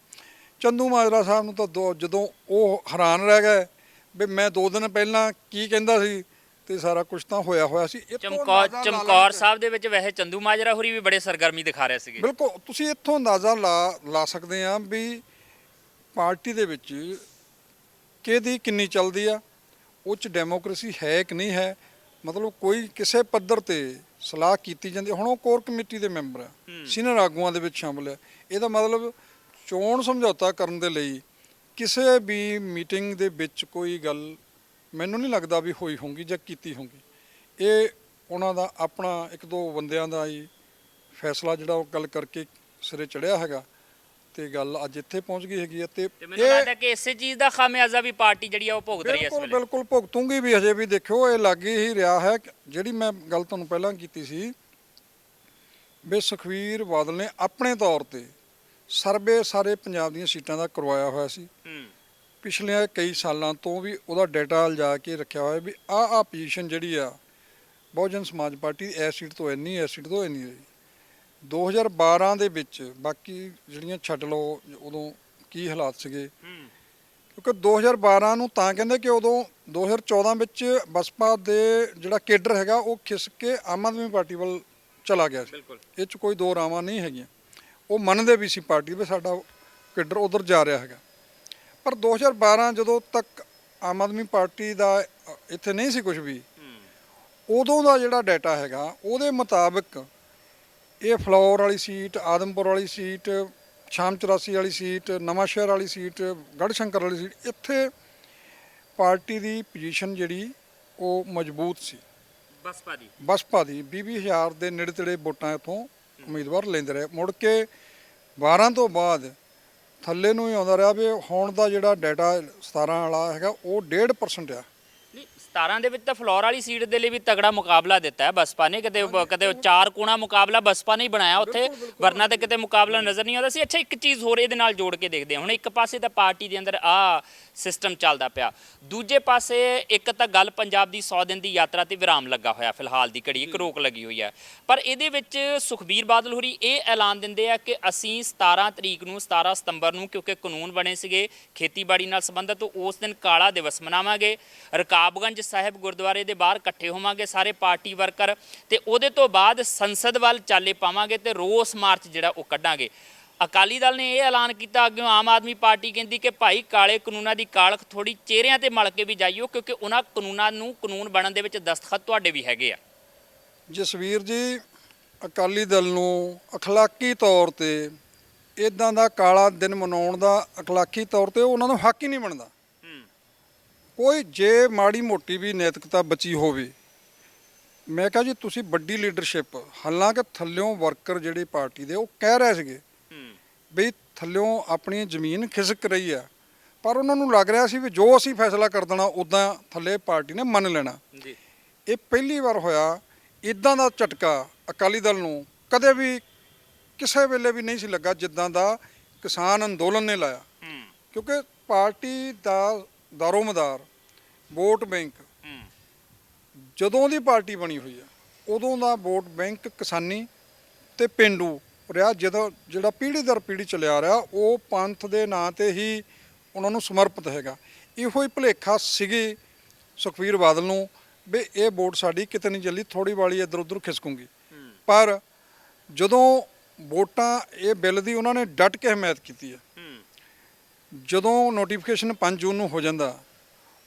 ਚੰਦੂ ਮਾਜਰਾ ਸਾਹਿਬ ਨੂੰ ਤਾਂ ਜਦੋਂ ਉਹ ਹੈਰਾਨ ਰਹਿ ਗਏ ਵੀ ਮੈਂ 2 ਦਿਨ ਪਹਿਲਾਂ ਕੀ ਕਹਿੰਦਾ ਸੀ ਤੇ ਸਾਰਾ ਕੁਝ ਤਾਂ ਹੋਇਆ ਸੀ। ਚਮਕੌਰ ਸਾਹਿਬ ਦੇ ਵਿੱਚ ਵੈਸੇ ਚੰਦੂ ਮਾਜਰਾ ਹੋਰੀ ਵੀ ਬੜੇ ਸਰਗਰਮੀ ਦਿਖਾ ਰਹੇ ਸੀਗੇ। ਬਿਲਕੁਲ, ਤੁਸੀਂ ਇੱਥੋਂ ਅੰਦਾਜ਼ਾ ਲਾ ਸਕਦੇ ਆ ਵੀ ਪਾਰਟੀ ਦੇ ਵਿੱਚ ਕਿਹਦੀ ਕਿੰਨੀ ਚੱਲਦੀ ਆ, ਉਹ 'ਚ ਡੈਮੋਕ੍ਰੇਸੀ ਹੈ ਕਿ ਨਹੀਂ ਹੈ। ਮਤਲਬ ਕੋਈ ਕਿਸੇ ਪੱਧਰ ਤੇ ਸਲਾਹ ਕੀਤੀ ਜਾਂਦੀ। ਹੁਣ ਉਹ ਕੋਰ ਕਮੇਟੀ ਦੇ ਮੈਂਬਰ ਆ, ਸੀਨੀਅਰ ਆਗੂਆਂ ਦੇ ਵਿੱਚ ਸ਼ਾਮਲ ਹੈ। ਇਹਦਾ ਮਤਲਬ ਚੋਣ ਸਮਝੌਤਾ ਕਰਨ ਦੇ ਲਈ ਕਿਸੇ ਵੀ ਮੀਟਿੰਗ ਦੇ ਵਿੱਚ ਕੋਈ ਗੱਲ ਮੈਨੂੰ ਨਹੀਂ ਲੱਗਦਾ ਵੀ ਹੋਈ ਹੋਊਗੀ ਜਾਂ ਕੀਤੀ ਹੋਊਗੀ। ਇਹ ਉਹਨਾਂ ਦਾ ਆਪਣਾ 1-2 ਬੰਦਿਆਂ ਦਾ ਹੀ ਫੈਸਲਾ ਜਿਹੜਾ ਉਹ ਗੱਲ ਕਰਕੇ ਸਿਰੇ ਚੜਿਆ ਹੈਗਾ ਤੇ ਗੱਲ ਅੱਜ ਇੱਥੇ ਪਹੁੰਚ ਗਈ ਹੈਗੀ ਹੈ। ਤੇ ਮੈਨੂੰ ਲੱਗਦਾ ਕਿ ਇਸੇ ਚੀਜ਼ ਦਾ ਖਾਮਿਆਜ਼ਾ ਵੀ ਪਾਰਟੀ ਜਿਹੜੀ ਆ ਉਹ ਭੁਗਤ ਰਹੀ ਹੈ ਇਸ ਵੇਲੇ। ਬਿਲਕੁਲ ਭੁਗਤੂਗੀ ਵੀ। ਹਜੇ ਵੀ ਦੇਖਿਓ ਇਹ ਲੱਗ ਹੀ ਰਿਹਾ ਹੈ। ਜਿਹੜੀ ਮੈਂ ਗੱਲ ਤੁਹਾਨੂੰ ਪਹਿਲਾਂ ਕੀਤੀ ਸੀ ਵੀ ਸੁਖਬੀਰ ਬਾਦਲ ਨੇ ਆਪਣੇ ਤੌਰ ਤੇ ਸਰਵੇ ਸਾਰੇ ਪੰਜਾਬ ਦੀਆਂ ਸੀਟਾਂ ਦਾ ਕਰਵਾਇਆ ਹੋਇਆ ਸੀ। ਪਿਛਲੇ ਕਈ ਸਾਲਾਂ ਤੋਂ ਵੀ ਉਹਦਾ ਡਾਟਾ ਲਿਜਾ ਕੇ ਰੱਖਿਆ ਹੋਇਆ ਵੀ ਆਹ ਪੋਜੀਸ਼ਨ ਜਿਹੜੀ ਆ ਬਹੁਜਨ ਸਮਾਜ ਪਾਰਟੀ ਇਸ ਸੀਟ ਤੋਂ ਇੰਨੀ, ਇਸ ਸੀਟ ਤੋਂ ਇੰਨੀ ਰਹੀ। 2012 ਦੇ ਵਿੱਚ ਬਾਕੀ ਜਿਹੜੀਆਂ ਛੱਡ ਲਓ ਉਦੋਂ ਕੀ ਹਾਲਾਤ ਸੀਗੇ, ਕਿਉਂਕਿ 2012 ਨੂੰ ਤਾਂ ਕਹਿੰਦੇ ਕਿ ਉਦੋਂ 2014 ਵਿੱਚ ਬਸਪਾ ਦੇ ਜਿਹੜਾ ਕੇਡਰ ਹੈਗਾ ਉਹ ਖਿਸਕ ਕੇ ਆਮ ਆਦਮੀ ਪਾਰਟੀ ਵੱਲ ਚਲਾ ਗਿਆ ਸੀ। ਇਹ 'ਚ ਕੋਈ ਦੋ ਰਾਵਾਂ ਨਹੀਂ ਹੈਗੀਆਂ। ਉਹ ਮੰਨਦੇ ਵੀ ਸੀ ਪਾਰਟੀ ਵੀ ਸਾਡਾ ਕੇਡਰ ਉਧਰ ਜਾ ਰਿਹਾ ਹੈਗਾ। ਪਰ 2012 ਜਦੋਂ ਤੱਕ ਆਮ ਆਦਮੀ ਪਾਰਟੀ ਦਾ ਇੱਥੇ ਨਹੀਂ ਸੀ ਕੁਝ ਵੀ, ਉਦੋਂ ਦਾ ਜਿਹੜਾ ਡਾਟਾ ਹੈਗਾ ਉਹਦੇ ਮੁਤਾਬਕ ਇਹ ਫਲੌਰ ਵਾਲੀ ਸੀਟ, ਆਦਮਪੁਰ ਵਾਲੀ ਸੀਟ, ਸ਼ਾਮ 84 ਵਾਲੀ ਸੀਟ, ਨਵਾਂ ਸ਼ਹਿਰ ਵਾਲੀ ਸੀਟ, ਗੜ੍ਹਸ਼ੰਕਰ ਵਾਲੀ ਸੀਟ, ਇੱਥੇ ਪਾਰਟੀ ਦੀ ਪੋਜੀਸ਼ਨ ਜਿਹੜੀ ਉਹ ਮਜ਼ਬੂਤ ਸੀ। ਬਸਪਾ ਦੀ 20,000 ਦੇ ਨੇੜੇ ਤੇੜੇ ਵੋਟਾਂ ਇੱਥੋਂ ਉਮੀਦਵਾਰ ਲੈਂਦੇ ਰਹੇ। ਮੁੜ ਕੇ 12 ਤੋਂ ਬਾਅਦ ਥੱਲੇ ਨੂੰ ਹੀ ਆਉਂਦਾ ਰਿਹਾ ਵੀ ਹੁਣ ਦਾ ਜਿਹੜਾ ਡਾਟਾ 17 ਵਾਲਾ ਹੈਗਾ ਉਹ 1.5% ਆ। 17 ਦੇ ਵਿੱਚ ਤਾਂ ਫਲੋਰ ਵਾਲੀ ਸੀਟ ਦੇ ਲਈ ਵੀ ਤਗੜਾ ਮੁਕਾਬਲਾ ਦਿੱਤਾ ਹੈ ਬਸਪਾ ਨੇ। ਕਿਤੇ ਚਾਰ ਕੋਣਾ ਮੁਕਾਬਲਾ ਬਸਪਾ ਨੇ ਹੀ ਬਣਾਇਆ ਉੱਥੇ, ਵਰਨਾ ਤੇ ਕਿਤੇ ਮੁਕਾਬਲਾ ਨਜ਼ਰ ਨਹੀਂ ਆਉਂਦਾ ਸੀ। ਅੱਛਾ, ਇੱਕ ਚੀਜ਼ ਹੋਰ ਇਹਦੇ ਨਾਲ ਜੋੜ ਕੇ ਦੇਖਦੇ ਹਾਂ। ਹੁਣ ਇੱਕ ਪਾਸੇ ਤਾਂ ਪਾਰਟੀ ਦੇ ਅੰਦਰ ਆ ਸਿਸਟਮ ਚੱਲਦਾ ਪਿਆ, ਦੂਜੇ ਪਾਸੇ ਇੱਕ ਤਾਂ ਗੱਲ ਪੰਜਾਬ ਦੀ 100 ਦਿਨ ਦੀ ਯਾਤਰਾ ਤੇ ਵਿਰਾਮ ਲੱਗਾ ਹੋਇਆ ਫਿਲਹਾਲ ਦੀ ਘੜੀ, ਇੱਕ ਰੋਕ ਲੱਗੀ ਹੋਈ ਹੈ। ਪਰ ਇਹਦੇ ਵਿੱਚ ਸੁਖਬੀਰ ਬਾਦਲ ਹੋਰੀ ਇਹ ਐਲਾਨ ਦਿੰਦੇ ਆ ਕਿ ਅਸੀਂ 17 ਤਰੀਕ ਨੂੰ 17 ਸਤੰਬਰ ਨੂੰ, ਕਿਉਂਕਿ ਕਾਨੂੰਨ ਬਣੇ ਸੀਗੇ ਖੇਤੀਬਾੜੀ ਨਾਲ ਸੰਬੰਧਿਤ, ਉਸ ਦਿਨ ਕਾਲਾ ਦਿਵਸ ਮਨਾਵਾਂਗੇ। ਰਕਾਬਗੰਜ ਸਾਹਿਬ ਗੁਰਦੁਆਰੇ ਦੇ ਬਾਹਰ ਇਕੱਠੇ ਹੋਵਾਂਗੇ ਸਾਰੇ ਪਾਰਟੀ ਵਰਕਰ, ਤੇ ਉਹਦੇ ਤੋਂ ਬਾਅਦ ਸੰਸਦ ਵੱਲ ਚਾਲੇ ਪਾਵਾਂਗੇ ਤੇ ਰੋਸ ਮਾਰਚ ਜਿਹੜਾ ਉਹ ਕੱਢਾਂਗੇ। ਅਕਾਲੀ ਦਲ ਨੇ ਇਹ ਐਲਾਨ ਕੀਤਾ, ਅੱਗੋਂ ਆਮ ਆਦਮੀ ਪਾਰਟੀ ਕਹਿੰਦੀ ਕਿ ਭਾਈ ਕਾਲੇ ਕਾਨੂੰਨਾਂ ਦੀ ਕਾਲਖ ਥੋੜੀ ਚਿਹਰਿਆਂ ਤੇ ਮਲ ਕੇ ਵੀ ਜਾਈਓ, ਕਿਉਂਕਿ ਉਹਨਾਂ ਕਾਨੂੰਨਾਂ ਨੂੰ ਕਾਨੂੰਨ ਬਣਨ ਦੇ ਵਿੱਚ ਦਸਤਖਤ ਤੁਹਾਡੇ ਵੀ ਹੈਗੇ ਆ। ਜਸਵੀਰ ਜੀ, ਅਕਾਲੀ ਦਲ ਨੂੰ ਅਖਲਾਕੀ ਤੌਰ ਤੇ ਇਦਾਂ ਦਾ ਕਾਲਾ ਦਿਨ ਮਨਾਉਣ ਦਾ ਅਖਲਾਕੀ ਤੌਰ ਤੇ ਉਹਨਾਂ ਨੂੰ ਹੱਕ ਹੀ ਨਹੀਂ ਬਣਦਾ। ਕੋਈ ਜੇ ਮਾੜੀ ਮੋਟੀ ਵੀ ਨੈਤਿਕਤਾ ਬਚੀ ਹੋਵੇ, ਮੈਂ ਕਿਹਾ ਜੀ ਤੁਸੀਂ ਵੱਡੀ ਲੀਡਰਸ਼ਿਪ, ਹਾਲਾਂਕਿ ਥੱਲਿਓਂ ਵਰਕਰ ਜਿਹੜੇ ਪਾਰਟੀ ਦੇ ਉਹ ਕਹਿ ਰਹੇ ਸੀਗੇ ਬਈ ਥੱਲਿਓਂ ਆਪਣੀ ਜ਼ਮੀਨ ਖਿਸਕ ਰਹੀ ਆ, ਪਰ ਉਹਨਾਂ ਨੂੰ ਲੱਗ ਰਿਹਾ ਸੀ ਵੀ ਜੋ ਅਸੀਂ ਫੈਸਲਾ ਕਰ ਦੇਣਾ ਉੱਦਾਂ ਥੱਲੇ ਪਾਰਟੀ ਨੇ ਮੰਨ ਲੈਣਾ। ਇਹ ਪਹਿਲੀ ਵਾਰ ਹੋਇਆ ਇਦਾਂ ਦਾ ਝਟਕਾ ਅਕਾਲੀ ਦਲ ਨੂੰ ਕਦੇ ਵੀ ਕਿਸੇ ਵੇਲੇ ਵੀ ਨਹੀਂ ਸੀ ਲੱਗਾ ਜਿੱਦਾਂ ਦਾ ਕਿਸਾਨ ਅੰਦੋਲਨ ਨੇ ਲਾਇਆ। ਕਿਉਂਕਿ ਪਾਰਟੀ ਦਾ ਦਾਰੋਮਦਾਰ ਵੋਟ ਬੈਂਕ ਜਦੋਂ ਦੀ ਪਾਰਟੀ ਬਣੀ ਹੋਈ ਆ ਉਦੋਂ ਦਾ ਵੋਟ ਬੈਂਕ ਕਿਸਾਨੀ ਤੇ ਪਿੰਡੂ ਰਿਹਾ, ਜਦੋਂ ਜਿਹੜਾ ਪੀੜ੍ਹੀ ਦਰ ਪੀੜ੍ਹੀ ਚੱਲਿਆ ਰਿਹਾ ਉਹ ਪੰਥ ਦੇ ਨਾਂ ਤੇ ਹੀ ਉਹਨਾਂ ਨੂੰ ਸਮਰਪਿਤ ਹੈਗਾ। ਇਹੋ ਹੀ ਭੁਲੇਖਾ ਸੀਗੀ ਸੁਖਬੀਰ ਬਾਦਲ ਨੂੰ ਵੀ ਇਹ ਵੋਟ ਸਾਡੀ ਕਿਤੇ ਨਹੀਂ ਚੱਲੀ, ਥੋੜੀ ਵਾਲੀ ਇੱਧਰ ਉੱਧਰ ਖਿਸਕੂਗੀ। ਪਰ ਜਦੋਂ ਵੋਟਾਂ ਇਹ ਬਿੱਲ ਦੀ ਉਹਨਾਂ ਨੇ ਡਟ ਕੇ ਹਮਾਇਤ ਕੀਤੀ ਹੈ। ਜਦੋਂ ਨੋਟੀਫਿਕੇਸ਼ਨ 5 ਜੂਨ ਨੂੰ ਹੋ ਜਾਂਦਾ,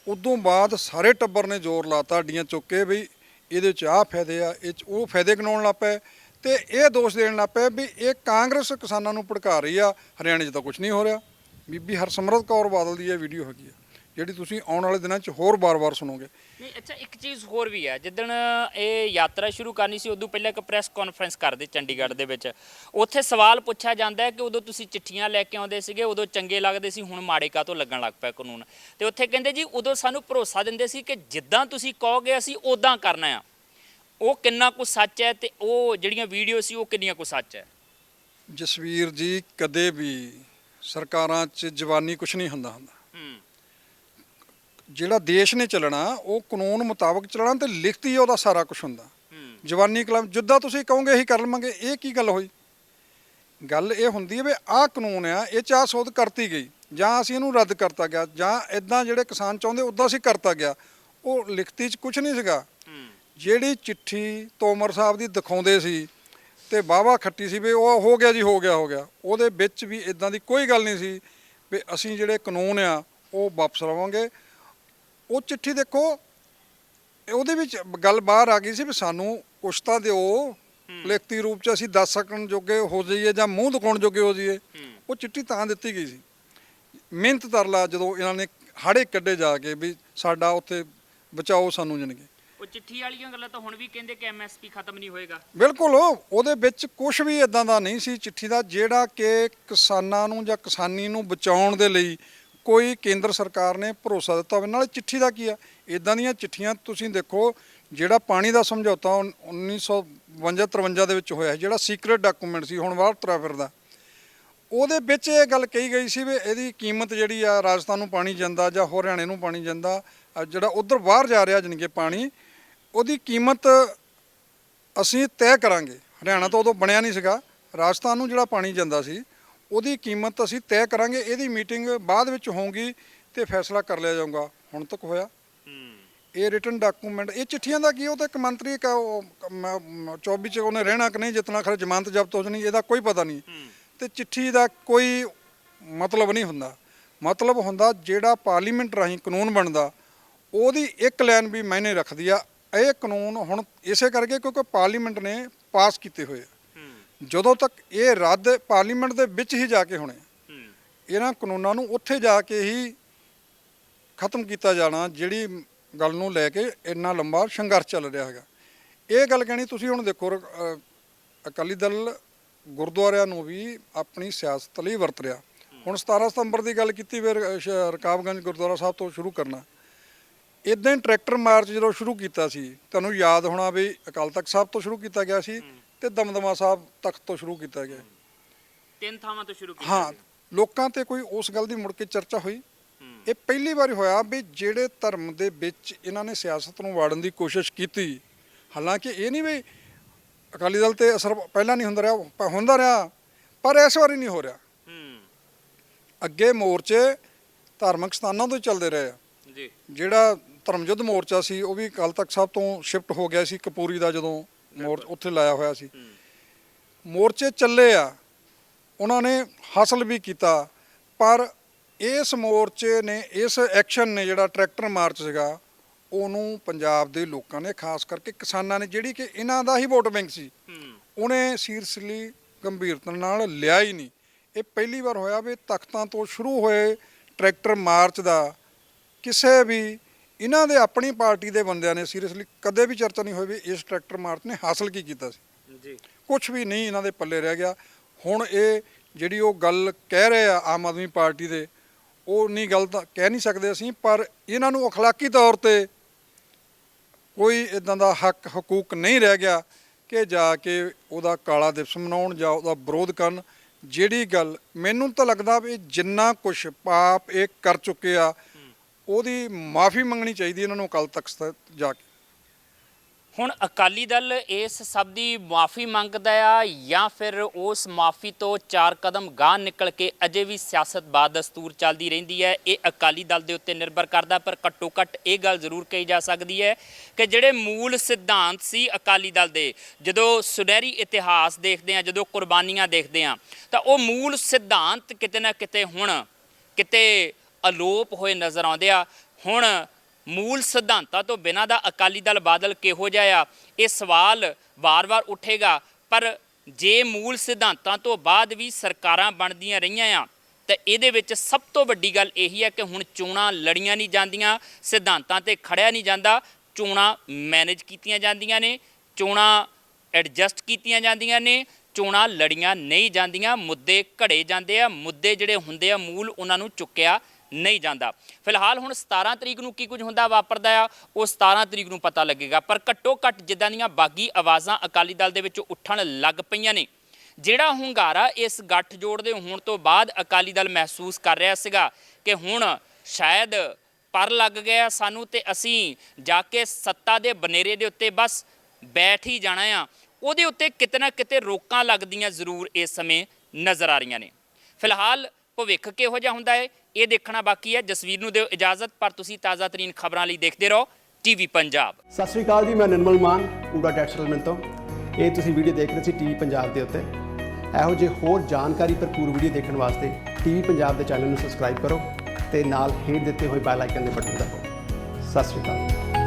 ਉਦੋਂ ਬਾਅਦ ਸਾਰੇ ਟੱਬਰ ਨੇ ਜ਼ੋਰ ਲਾਤਾ ਅੱਡੀਆਂ ਚੁੱਕ ਕੇ ਵੀ ਇਹਦੇ 'ਚ ਆਹ ਫਾਇਦੇ ਆ, ਇਹ 'ਚ ਉਹ ਫਾਇਦੇ ਗਿਣਾਉਣ ਲੱਗ ਪਏ ਤੇ ਇਹ ਦੋਸ਼ ਦੇਣ ਲੱਗ ਪਏ ਵੀ ਇਹ ਕਾਂਗਰਸ ਕਿਸਾਨਾਂ ਨੂੰ ਭੜਕਾ ਰਹੀ ਆ। ਹਰਿਆਣੇ 'ਚ ਤਾਂ ਕੁਝ ਨਹੀਂ ਹੋ ਰਿਹਾ। ਬੀਬੀ ਹਰਸਿਮਰਤ ਕੌਰ ਬਾਦਲ ਦੀ ਇਹ ਵੀਡੀਓ ਹੈਗੀ ਆ ਜਿਹੜੀ ਤੁਸੀਂ ਆਉਣ ਵਾਲੇ ਦਿਨਾਂ 'ਚ ਹੋਰ ਵਾਰ-ਵਾਰ ਸੁਣੋਗੇ। ਨਹੀਂ, ਅੱਛਾ, ਇੱਕ ਚੀਜ਼ ਹੋਰ ਵੀ ਹੈ। ਜਿੱਦਣ ਇਹ ਯਾਤਰਾ ਸ਼ੁਰੂ ਕਰਨੀ ਸੀ ਉਦੋਂ ਪਹਿਲਾਂ ਇੱਕ ਪ੍ਰੈਸ ਕਾਨਫਰੰਸ ਕਰਦੇ ਚੰਡੀਗੜ੍ਹ ਦੇ ਵਿੱਚ, ਉੱਥੇ ਸਵਾਲ ਪੁੱਛਿਆ ਜਾਂਦਾ ਹੈ ਕਿ ਉਦੋਂ ਤੁਸੀਂ ਚਿੱਠੀਆਂ ਲੈ ਕੇ ਆਉਂਦੇ ਸੀਗੇ, ਉਦੋਂ ਚੰਗੇ ਲੱਗਦੇ ਸੀ, ਹੁਣ ਮਾੜੇ ਕਾਹਤੋਂ ਲੱਗਣ ਲੱਗ ਪਿਆ ਕਾਨੂੰਨ। ਤੇ ਉੱਥੇ ਕਹਿੰਦੇ ਜੀ ਉਦੋਂ ਸਾਨੂੰ ਭਰੋਸਾ ਦਿੰਦੇ ਸੀ ਕਿ ਜਿੱਦਾਂ ਤੁਸੀਂ ਕਹੋਗੇ ਅਸੀਂ ਉਦਾਂ ਕਰਨਾ ਆ। ਉਹ ਕਿੰਨਾ ਕੁ ਸੱਚ ਹੈ ਤੇ ਉਹ ਜਿਹੜੀਆਂ ਵੀਡੀਓ ਸੀ ਉਹ ਕਿੰਨੀਆਂ ਕੁ ਸੱਚ ਹੈ? ਜਸਵੀਰ ਜੀ, ਕਦੇ ਵੀ ਸਰਕਾਰਾਂ 'ਚ ਜਵਾਨੀ ਕੁਝ ਨਹੀਂ ਹੁੰਦਾ। ਜਿਹੜਾ ਦੇਸ਼ ਨੇ ਚੱਲਣਾ ਉਹ ਕਾਨੂੰਨ ਮੁਤਾਬਕ ਚੱਲਣਾ ਤੇ ਲਿਖਤੀ ਉਹਦਾ ਸਾਰਾ ਕੁਝ ਹੁੰਦਾ। ਜਵਾਨੀ ਕਲਮ ਜਿੱਦਾਂ ਤੁਸੀਂ ਕਹੋਗੇ ਇਹੀ ਕਰ ਲਵਾਂਗੇ, ਇਹ ਕੀ ਗੱਲ ਹੋਈ? ਗੱਲ ਇਹ ਹੁੰਦੀ ਹੈ ਵੀ ਆਹ ਕਾਨੂੰਨ ਆ, ਇਹ 'ਚ ਆਹ ਸੋਧ ਕਰਤੀ ਗਈ ਜਾਂ ਅਸੀਂ ਇਹਨੂੰ ਰੱਦ ਕਰਤਾ ਗਿਆ ਜਾਂ ਇਦਾਂ ਜਿਹੜੇ ਕਿਸਾਨ ਚਾਹੁੰਦੇ ਉੱਦਾਂ ਅਸੀਂ ਕਰਤਾ ਗਿਆ। ਉਹ ਲਿਖਤੀ 'ਚ ਕੁਝ ਨਹੀਂ ਸੀਗਾ। ਜਿਹੜੀ ਚਿੱਠੀ ਤੋਮਰ ਸਾਹਿਬ ਦੀ ਦਿਖਾਉਂਦੇ ਸੀ ਤੇ ਵਾਹਵਾ ਖੱਟੀ ਸੀ ਵੀ ਉਹ ਹੋ ਗਿਆ ਜੀ, ਹੋ ਗਿਆ, ਉਹਦੇ ਵਿੱਚ ਵੀ ਇਦਾਂ ਦੀ ਕੋਈ ਗੱਲ ਨਹੀਂ ਸੀ ਵੀ ਅਸੀਂ ਜਿਹੜੇ ਕਾਨੂੰਨ ਆ ਉਹ ਵਾਪਸ ਲਵਾਂਗੇ। ਉਹ ਚਿੱਠੀ ਦੇਖੋ, ਉਹਦੇ ਵਿੱਚ ਗੱਲ ਬਾਹਰ ਆ ਗਈ ਸੀ ਵੀ ਸਾਨੂੰ ਕੁਛ ਤਾਂ ਦਿਓ ਲਿਖਤੀ ਰੂਪ 'ਚ, ਅਸੀਂ ਦੱਸ ਸਕਣ ਜੋਗੇ ਹੋ ਜਾਈਏ ਜਾਂ ਮੂੰਹ ਦਿਖਾਉਣ ਜੋਗੇ ਹੋ ਜਾਈਏ। ਉਹ ਚਿੱਠੀ ਤਾਂ ਦਿੱਤੀ ਗਈ ਸੀ। ਮਿਹਨਤ ਤਰਲਾ ਜਦੋਂ ਇਹਨਾਂ ਨੇ ਹਾੜੇ ਕੱਢੇ ਜਾ ਕੇ ਵੀ ਸਾਡਾ ਉੱਥੇ ਬਚਾਓ ਸਾਨੂੰ, ਜਾਣਗੇ ਉਹ ਚਿੱਠੀ ਵਾਲੀਆਂ ਗੱਲਾਂ ਤਾਂ ਹੁਣ ਵੀ ਕਹਿੰਦੇ ਕਿ ਐਮਐਸਪੀ ਖਤਮ ਨਹੀਂ ਹੋਏਗਾ। ਬਿਲਕੁਲ, ਉਹਦੇ ਵਿੱਚ ਕੁਝ ਵੀ ਇਦਾਂ ਦਾ ਨਹੀਂ ਸੀ ਚਿੱਠੀ ਦਾ ਜਿਹੜਾ ਕਿ ਕਿਸਾਨਾਂ ਨੂੰ ਜਾਂ ਕਿਸਾਨੀ ਨੂੰ ਬਚਾਉਣ ਦੇ ਲਈ ਕੋਈ ਕੇਂਦਰ ਸਰਕਾਰ ਨੇ ਭਰੋਸਾ ਦਿੱਤਾ ਹੋਵੇ। ਨਾਲੇ ਚਿੱਠੀ ਦਾ ਕੀ ਆ, ਇਦਾਂ ਦੀਆਂ ਚਿੱਠੀਆਂ ਤੁਸੀਂ ਦੇਖੋ, ਜਿਹੜਾ ਪਾਣੀ ਦਾ ਸਮਝੌਤਾ 1952-53 ਦੇ ਵਿੱਚ ਹੋਇਆ, ਜਿਹੜਾ ਸੀਕ੍ਰੇਟ ਡਾਕੂਮੈਂਟ ਸੀ, ਹੁਣ ਬਾਹਰ ਤੁਰਿਆ ਫਿਰਦਾ, ਉਹਦੇ ਵਿੱਚ ਇਹ ਗੱਲ ਕਹੀ ਗਈ ਸੀ ਵੀ ਇਹਦੀ ਕੀਮਤ ਜਿਹੜੀ ਆ ਰਾਜਸਥਾਨ ਨੂੰ ਪਾਣੀ ਜਾਂਦਾ ਜਾਂ ਹੋਰ ਹਰਿਆਣੇ ਨੂੰ ਪਾਣੀ ਜਾਂਦਾ, ਜਿਹੜਾ ਉੱਧਰ ਬਾਹਰ ਜਾ ਰਿਹਾ ਜਾਣੀ ਕਿ ਪਾਣੀ, ਉਹਦੀ ਕੀਮਤ ਅਸੀਂ ਤੈਅ ਕਰਾਂਗੇ। ਹਰਿਆਣਾ ਤਾਂ ਉਦੋਂ ਬਣਿਆ ਨਹੀਂ ਸੀਗਾ, ਰਾਜਸਥਾਨ ਨੂੰ ਜਿਹੜਾ ਪਾਣੀ ਜਾਂਦਾ ਸੀ ਉਹਦੀ ਕੀਮਤ ਅਸੀਂ ਤੈਅ ਕਰਾਂਗੇ। ਇਹਦੀ ਮੀਟਿੰਗ ਬਾਅਦ ਵਿੱਚ ਹੋਊਗੀ ਤੇ ਫੈਸਲਾ ਕਰ ਲਿਆ ਜਾਊਗਾ। ਹੁਣ ਤੱਕ ਹੋਇਆ ਇਹ ਰਿਟਨ ਡਾਕੂਮੈਂਟ, ਇਹ ਚਿੱਠੀਆਂ ਦਾ ਕੀ? ਉਹ ਤਾਂ ਇੱਕ ਮੰਤਰੀ 24 ਚ ਉਹਨੇ ਰਹਿਣਾ ਕਿ ਨਹੀਂ ਜਿੱਤਣਾ, ਖਰੇ ਜ਼ਮਾਨਤ ਜ਼ਬਤ ਹੋ ਜਾਣੀ, ਇਹਦਾ ਕੋਈ ਪਤਾ ਨਹੀਂ। ਤੇ ਚਿੱਠੀ ਦਾ ਕੋਈ ਮਤਲਬ ਨਹੀਂ ਹੁੰਦਾ। ਮਤਲਬ ਹੁੰਦਾ ਜਿਹੜਾ ਪਾਰਲੀਮੈਂਟ ਰਾਹੀਂ ਕਾਨੂੰਨ ਬਣਦਾ ਉਹਦੀ ਇੱਕ ਲਾਈਨ ਵੀ ਮਾਇਨੇ ਰੱਖਦੀ ਆ। ਇਹ ਕਾਨੂੰਨ ਹੁਣ ਇਸੇ ਕਰਕੇ ਕਿਉਂਕਿ ਪਾਰਲੀਮੈਂਟ ਨੇ ਪਾਸ ਕੀਤੇ ਹੋਏ ਆ ਜਦੋਂ ਤੱਕ ਇਹ ਰੱਦ ਪਾਰਲੀਮੈਂਟ ਦੇ ਵਿੱਚ ਹੀ ਜਾ ਕੇ ਹੋਣੇ, ਇਹਨਾਂ ਕਾਨੂੰਨਾਂ ਨੂੰ ਉੱਥੇ ਜਾ ਕੇ ਹੀ ਖਤਮ ਕੀਤਾ ਜਾਣਾ, ਜਿਹੜੀ ਗੱਲ ਨੂੰ ਲੈ ਕੇ ਇੰਨਾ ਲੰਬਾ ਸੰਘਰਸ਼ ਚੱਲ ਰਿਹਾ ਹੈਗਾ। ਇਹ ਗੱਲ ਕਹਿਣੀ ਤੁਸੀਂ ਹੁਣ ਦੇਖੋ, ਅਕਾਲੀ ਦਲ ਗੁਰਦੁਆਰਿਆਂ ਨੂੰ ਵੀ ਆਪਣੀ ਸਿਆਸਤ ਲਈ ਵਰਤ ਰਿਹਾ। ਹੁਣ 17 ਸਤੰਬਰ ਦੀ ਗੱਲ ਕੀਤੀ, ਫਿਰ ਰਕਾਬਗੰਜ ਗੁਰਦੁਆਰਾ ਸਾਹਿਬ ਤੋਂ ਸ਼ੁਰੂ ਕਰਨਾ। ਇੱਦਾਂ ਹੀ ਟਰੈਕਟਰ ਮਾਰਚ ਜਦੋਂ ਸ਼ੁਰੂ ਕੀਤਾ ਸੀ, ਤੁਹਾਨੂੰ ਯਾਦ ਹੋਣਾ ਵੀ ਅਕਾਲ ਤਖਤ ਸਾਹਿਬ ਤੋਂ ਸ਼ੁਰੂ ਕੀਤਾ ਗਿਆ ਸੀ ਤੇ ਦਮਦਮਾ ਸਾਹਿਬ ਤਖਤ ਤੋਂ ਸ਼ੁਰੂ ਕੀਤਾ ਗਿਆ। 3 ਥਾਵਾਂ ਤੋਂ ਸ਼ੁਰੂ ਕੀਤਾ। ਹਾਂ, ਲੋਕਾਂ ਤੇ ਕੋਈ ਉਸ ਗੱਲ ਦੀ ਮੁੜ ਕੇ ਚਰਚਾ ਹੋਈ? ਇਹ ਪਹਿਲੀ ਵਾਰ ਹੋਇਆ ਵੀ ਜਿਹੜੇ ਧਰਮ ਦੇ ਵਿੱਚ ਇਹਨਾਂ ਨੇ ਸਿਆਸਤ ਨੂੰ ਵਾੜਨ ਦੀ ਕੋਸ਼ਿਸ਼ ਕੀਤੀ। ਹਾਲਾਂਕਿ ਇਹ ਨਹੀਂ ਵੀ ਅਕਾਲੀ ਦਲ ਤੇ ਅਸਰ ਪਹਿਲਾਂ ਨਹੀਂ ਹੁੰਦਾ ਰਿਹਾ, ਹੁੰਦਾ ਰਿਹਾ, ਪਰ ਇਸ ਵਾਰੀ ਨਹੀਂ ਹੋ ਰਿਹਾ। ਅੱਗੇ ਮੋਰਚੇ ਧਾਰਮਿਕ ਸਥਾਨਾਂ ਤੋਂ ਚੱਲਦੇ ਰਹੇ ਆ ਜੀ। ਜਿਹੜਾ ਧਰਮ ਯੁੱਧ ਮੋਰਚਾ ਸੀ ਉਹ ਵੀ ਅਕਾਲ ਤਖਤ ਸਾਹਿਬ ਤੋਂ ਸ਼ਿਫਟ ਹੋ ਗਿਆ ਸੀ, ਕਪੂਰੀ ਦਾ ਜਦੋਂ ਉੱਥੇ ਲਾਇਆ ਹੋਇਆ ਸੀ। ਮੋਰਚੇ ਚੱਲੇ ਆ, ਉਹਨਾਂ ਨੇ ਹਾਸਲ ਵੀ ਕੀਤਾ, ਪਰ ਇਸ ਮੋਰਚੇ ਨੇ, ਇਸ ਐਕਸ਼ਨ ਨੇ, ਜਿਹੜਾ ਟਰੈਕਟਰ ਮਾਰਚ ਸੀਗਾ, ਉਹਨੂੰ ਪੰਜਾਬ ਦੇ ਲੋਕਾਂ ਨੇ, ਖਾਸ ਕਰਕੇ ਕਿਸਾਨਾਂ ਨੇ, ਜਿਹੜੀ ਕਿ ਇਹਨਾਂ ਦਾ ਹੀ ਵੋਟ ਬੈਂਕ ਸੀ, ਉਹਨੇ ਸੀਰੀਅਸਲੀ ਗੰਭੀਰਤਾ ਨਾਲ ਲਿਆ ਹੀ ਨਹੀਂ। ਇਹ ਪਹਿਲੀ ਵਾਰ ਹੋਇਆ ਵੀ ਤਖਤਾਂ ਤੋਂ ਸ਼ੁਰੂ ਹੋਏ ਟਰੈਕਟਰ ਮਾਰਚ ਦਾ ਕਿਸੇ ਵੀ ਇਹਨਾਂ ਦੇ ਆਪਣੀ ਪਾਰਟੀ ਦੇ ਬੰਦਿਆਂ ਨੇ ਸੀਰੀਅਸਲੀ ਕਦੇ ਵੀ ਚਰਚਾ ਨਹੀਂ ਹੋਈ ਵੀ ਇਸ ਟਰੈਕਟਰ ਮਾਰਚ ਨੇ ਹਾਸਲ ਕੀ ਕੀਤਾ ਸੀ ਜੀ। ਕੁਝ ਵੀ ਨਹੀਂ ਇਹਨਾਂ ਦੇ ਪੱਲੇ ਰਹਿ ਗਿਆ। ਹੁਣ ਇਹ ਜਿਹੜੀ ਉਹ ਗੱਲ ਕਹਿ ਰਹੇ ਆ ਆਮ ਆਦਮੀ ਪਾਰਟੀ ਦੇ, ਉਹ ਨਹੀਂ ਗੱਲ ਤਾਂ ਕਹਿ ਨਹੀਂ ਸਕਦੇ ਅਸੀਂ, ਪਰ ਇਹਨਾਂ ਨੂੰ ਅਖਲਾਕੀ ਤੌਰ ਤੇ ਕੋਈ ਇਦਾਂ ਦਾ ਹੱਕ ਹਕੂਕ ਨਹੀਂ ਰਹਿ ਗਿਆ ਕਿ ਜਾ ਕੇ ਉਹਦਾ ਕਾਲਾ ਦਿਵਸ ਮਨਾਉਣ ਜਾਂ ਉਹਦਾ ਵਿਰੋਧ ਕਰਨ। ਜਿਹੜੀ ਗੱਲ ਮੈਨੂੰ ਤਾਂ ਲੱਗਦਾ ਵੀ ਜਿੰਨਾ ਕੁਛ ਪਾਪ ਇਹ ਕਰ ਚੁੱਕੇ ਆ, ਉਹਦੀ ਮਾਫੀ ਮੰਗਣੀ ਚਾਹੀਦੀ ਇਹਨਾਂ ਨੂੰ ਅਕਾਲ ਤਖਤ ਜਾ ਕੇ। ਹੁਣ ਅਕਾਲੀ ਦਲ ਇਸ ਸਭ ਦੀ ਮਾਫੀ ਮੰਗਦਾ ਆ ਜਾਂ ਫਿਰ ਉਸ ਮਾਫੀ ਤੋਂ 4 ਕਦਮ ਗਾਂਹ ਨਿਕਲ ਕੇ ਅਜੇ ਵੀ ਸਿਆਸਤ ਬਾਦਸਤੂਰ ਚੱਲਦੀ ਰਹਿੰਦੀ ਹੈ? ਇਹ ਅਕਾਲੀ ਦਲ ਦੇ ਉੱਤੇ ਨਿਰਭਰ ਕਰਦਾ, ਪਰ ਘੱਟੋ ਘੱਟ ਇਹ ਗੱਲ ਜ਼ਰੂਰ ਕਹੀ ਜਾ ਸਕਦੀ ਹੈ ਕਿ ਜਿਹੜੇ ਮੂਲ ਸਿਧਾਂਤ ਸੀ ਅਕਾਲੀ ਦਲ ਦੇ, ਜਦੋਂ ਸੁਨਹਿਰੀ ਇਤਿਹਾਸ ਦੇਖਦੇ ਆ, ਜਦੋਂ ਕੁਰਬਾਨੀਆਂ ਦੇਖਦੇ ਆ, ਤਾਂ ਉਹ ਮੂਲ ਸਿਧਾਂਤ ਕਿਤੇ ਨਾ ਕਿਤੇ ਹੁਣ ਕਿਤੇ ਅਲੋਪ ਹੋਏ ਨਜ਼ਰ ਆਉਂਦੇ ਆ। ਹੁਣ ਮੂਲ ਸਿਧਾਂਤਾਂ ਤੋਂ ਬਿਨਾਂ ਦਾ ਅਕਾਲੀ ਦਲ ਬਾਦਲ ਕਿਹੋ ਜਿਹਾ ਆ, ਇਹ ਸਵਾਲ ਵਾਰ-ਵਾਰ ਉੱਠੇਗਾ। ਪਰ ਜੇ ਮੂਲ ਸਿਧਾਂਤਾਂ ਤੋਂ ਬਾਅਦ ਵੀ ਸਰਕਾਰਾਂ ਬਣਦੀਆਂ ਰਹੀਆਂ ਆ, ਤਾਂ ਇਹਦੇ ਵਿੱਚ ਸਭ ਤੋਂ ਵੱਡੀ ਗੱਲ ਇਹੀ ਹੈ ਕਿ ਹੁਣ ਚੋਣਾਂ ਲੜੀਆਂ ਨਹੀਂ ਜਾਂਦੀਆਂ, ਸਿਧਾਂਤਾਂ ਤੇ ਖੜਿਆ ਨਹੀਂ ਜਾਂਦਾ, ਚੋਣਾਂ ਮੈਨੇਜ ਕੀਤੀਆਂ ਜਾਂਦੀਆਂ ਨੇ, ਚੋਣਾਂ ਐਡਜਸਟ ਕੀਤੀਆਂ ਜਾਂਦੀਆਂ ਨੇ, ਚੋਣਾਂ ਲੜੀਆਂ ਨਹੀਂ ਜਾਂਦੀਆਂ, ਮੁੱਦੇ ਘੜੇ ਜਾਂਦੇ ਆ, ਮੁੱਦੇ ਜਿਹੜੇ ਹੁੰਦੇ ਆ ਮੂਲ, ਉਹਨਾਂ ਨੂੰ ਚੁੱਕਿਆ ਨਹੀਂ ਜਾਂਦਾ। ਫਿਲਹਾਲ ਹੁਣ 17 ਤਰੀਕ ਨੂੰ ਕੀ ਕੁਝ ਹੁੰਦਾ ਵਾਪਰਦਾ ਆ, ਉਹ 17 ਤਰੀਕ ਨੂੰ ਪਤਾ ਲੱਗੇਗਾ। ਪਰ ਘੱਟੋ ਘੱਟ ਜਿੱਦਾਂ ਦੀਆਂ ਬਾਗੀ ਆਵਾਜ਼ਾਂ ਅਕਾਲੀ ਦਲ ਦੇ ਵਿੱਚ ਉੱਠਣ ਲੱਗ ਪਈਆਂ ਨੇ, ਜਿਹੜਾ ਹੁੰਗਾਰਾ ਇਸ ਗੱਠਜੋੜ ਦੇ ਹੋਣ ਤੋਂ ਬਾਅਦ ਅਕਾਲੀ ਦਲ ਮਹਿਸੂਸ ਕਰ ਰਿਹਾ ਸੀਗਾ ਕਿ ਹੁਣ ਸ਼ਾਇਦ ਪਰ ਲੱਗ ਗਿਆ ਸਾਨੂੰ ਤੇ ਅਸੀਂ ਜਾ ਕੇ ਸੱਤਾ ਦੇ ਬਨੇਰੇ ਦੇ ਉੱਤੇ ਬਸ ਬੈਠ ਹੀ ਜਾਣਾ ਆ, ਉਹਦੇ ਉੱਤੇ ਕਿਤੇ ਨਾ ਕਿਤੇ ਰੋਕਾਂ ਲੱਗਦੀਆਂ ਜ਼ਰੂਰ ਇਸ ਸਮੇਂ ਨਜ਼ਰ ਆ ਰਹੀਆਂ ਨੇ। ਫਿਲਹਾਲ ਭਵਿੱਖ ਕਿਹੋ ਜਿਹਾ ਹੁੰਦਾ ਹੈ ਇਹ ਦੇਖਣਾ ਬਾਕੀ ਹੈ। ਜਸਵੀਰ ਨੂੰ ਦਿਓ ਇਜਾਜ਼ਤ, ਪਰ ਤੁਸੀਂ ਤਾਜ਼ਾ ਤਰੀਨ ਖਬਰਾਂ ਲਈ ਦੇਖਦੇ ਰਹੋ ਟੀਵੀ ਪੰਜਾਬ। ਸਤਿ ਸ਼੍ਰੀ ਅਕਾਲ ਜੀ, ਮੈਂ ਨਿਰਮਲ ਮਾਨ ਊੜਾ ਟੈਕਸ ਸੈਟਲਮੈਂਟ ਤੋਂ। ਇਹ ਤੁਸੀਂ ਵੀਡੀਓ ਦੇਖ ਰਹੇ ਸੀ ਟੀਵੀ ਪੰਜਾਬ ਦੇ ਉੱਤੇ। ਇਹੋ ਜਿਹੇ ਹੋਰ ਜਾਣਕਾਰੀ ਭਰਪੂਰ ਵੀਡੀਓ ਦੇਖਣ ਵਾਸਤੇ ਟੀਵੀ ਪੰਜਾਬ ਦੇ ਚੈਨਲ ਨੂੰ ਸਬਸਕ੍ਰਾਈਬ ਕਰੋ ਤੇ ਨਾਲ ਹੇਠ ਦਿੱਤੇ ਹੋਏ ਬੈਲ ਆਈਕਨ ਦੇ ਬਟਨ ਦਬਾਓ। ਸਤਿ ਸ਼੍ਰੀ ਅਕਾਲ।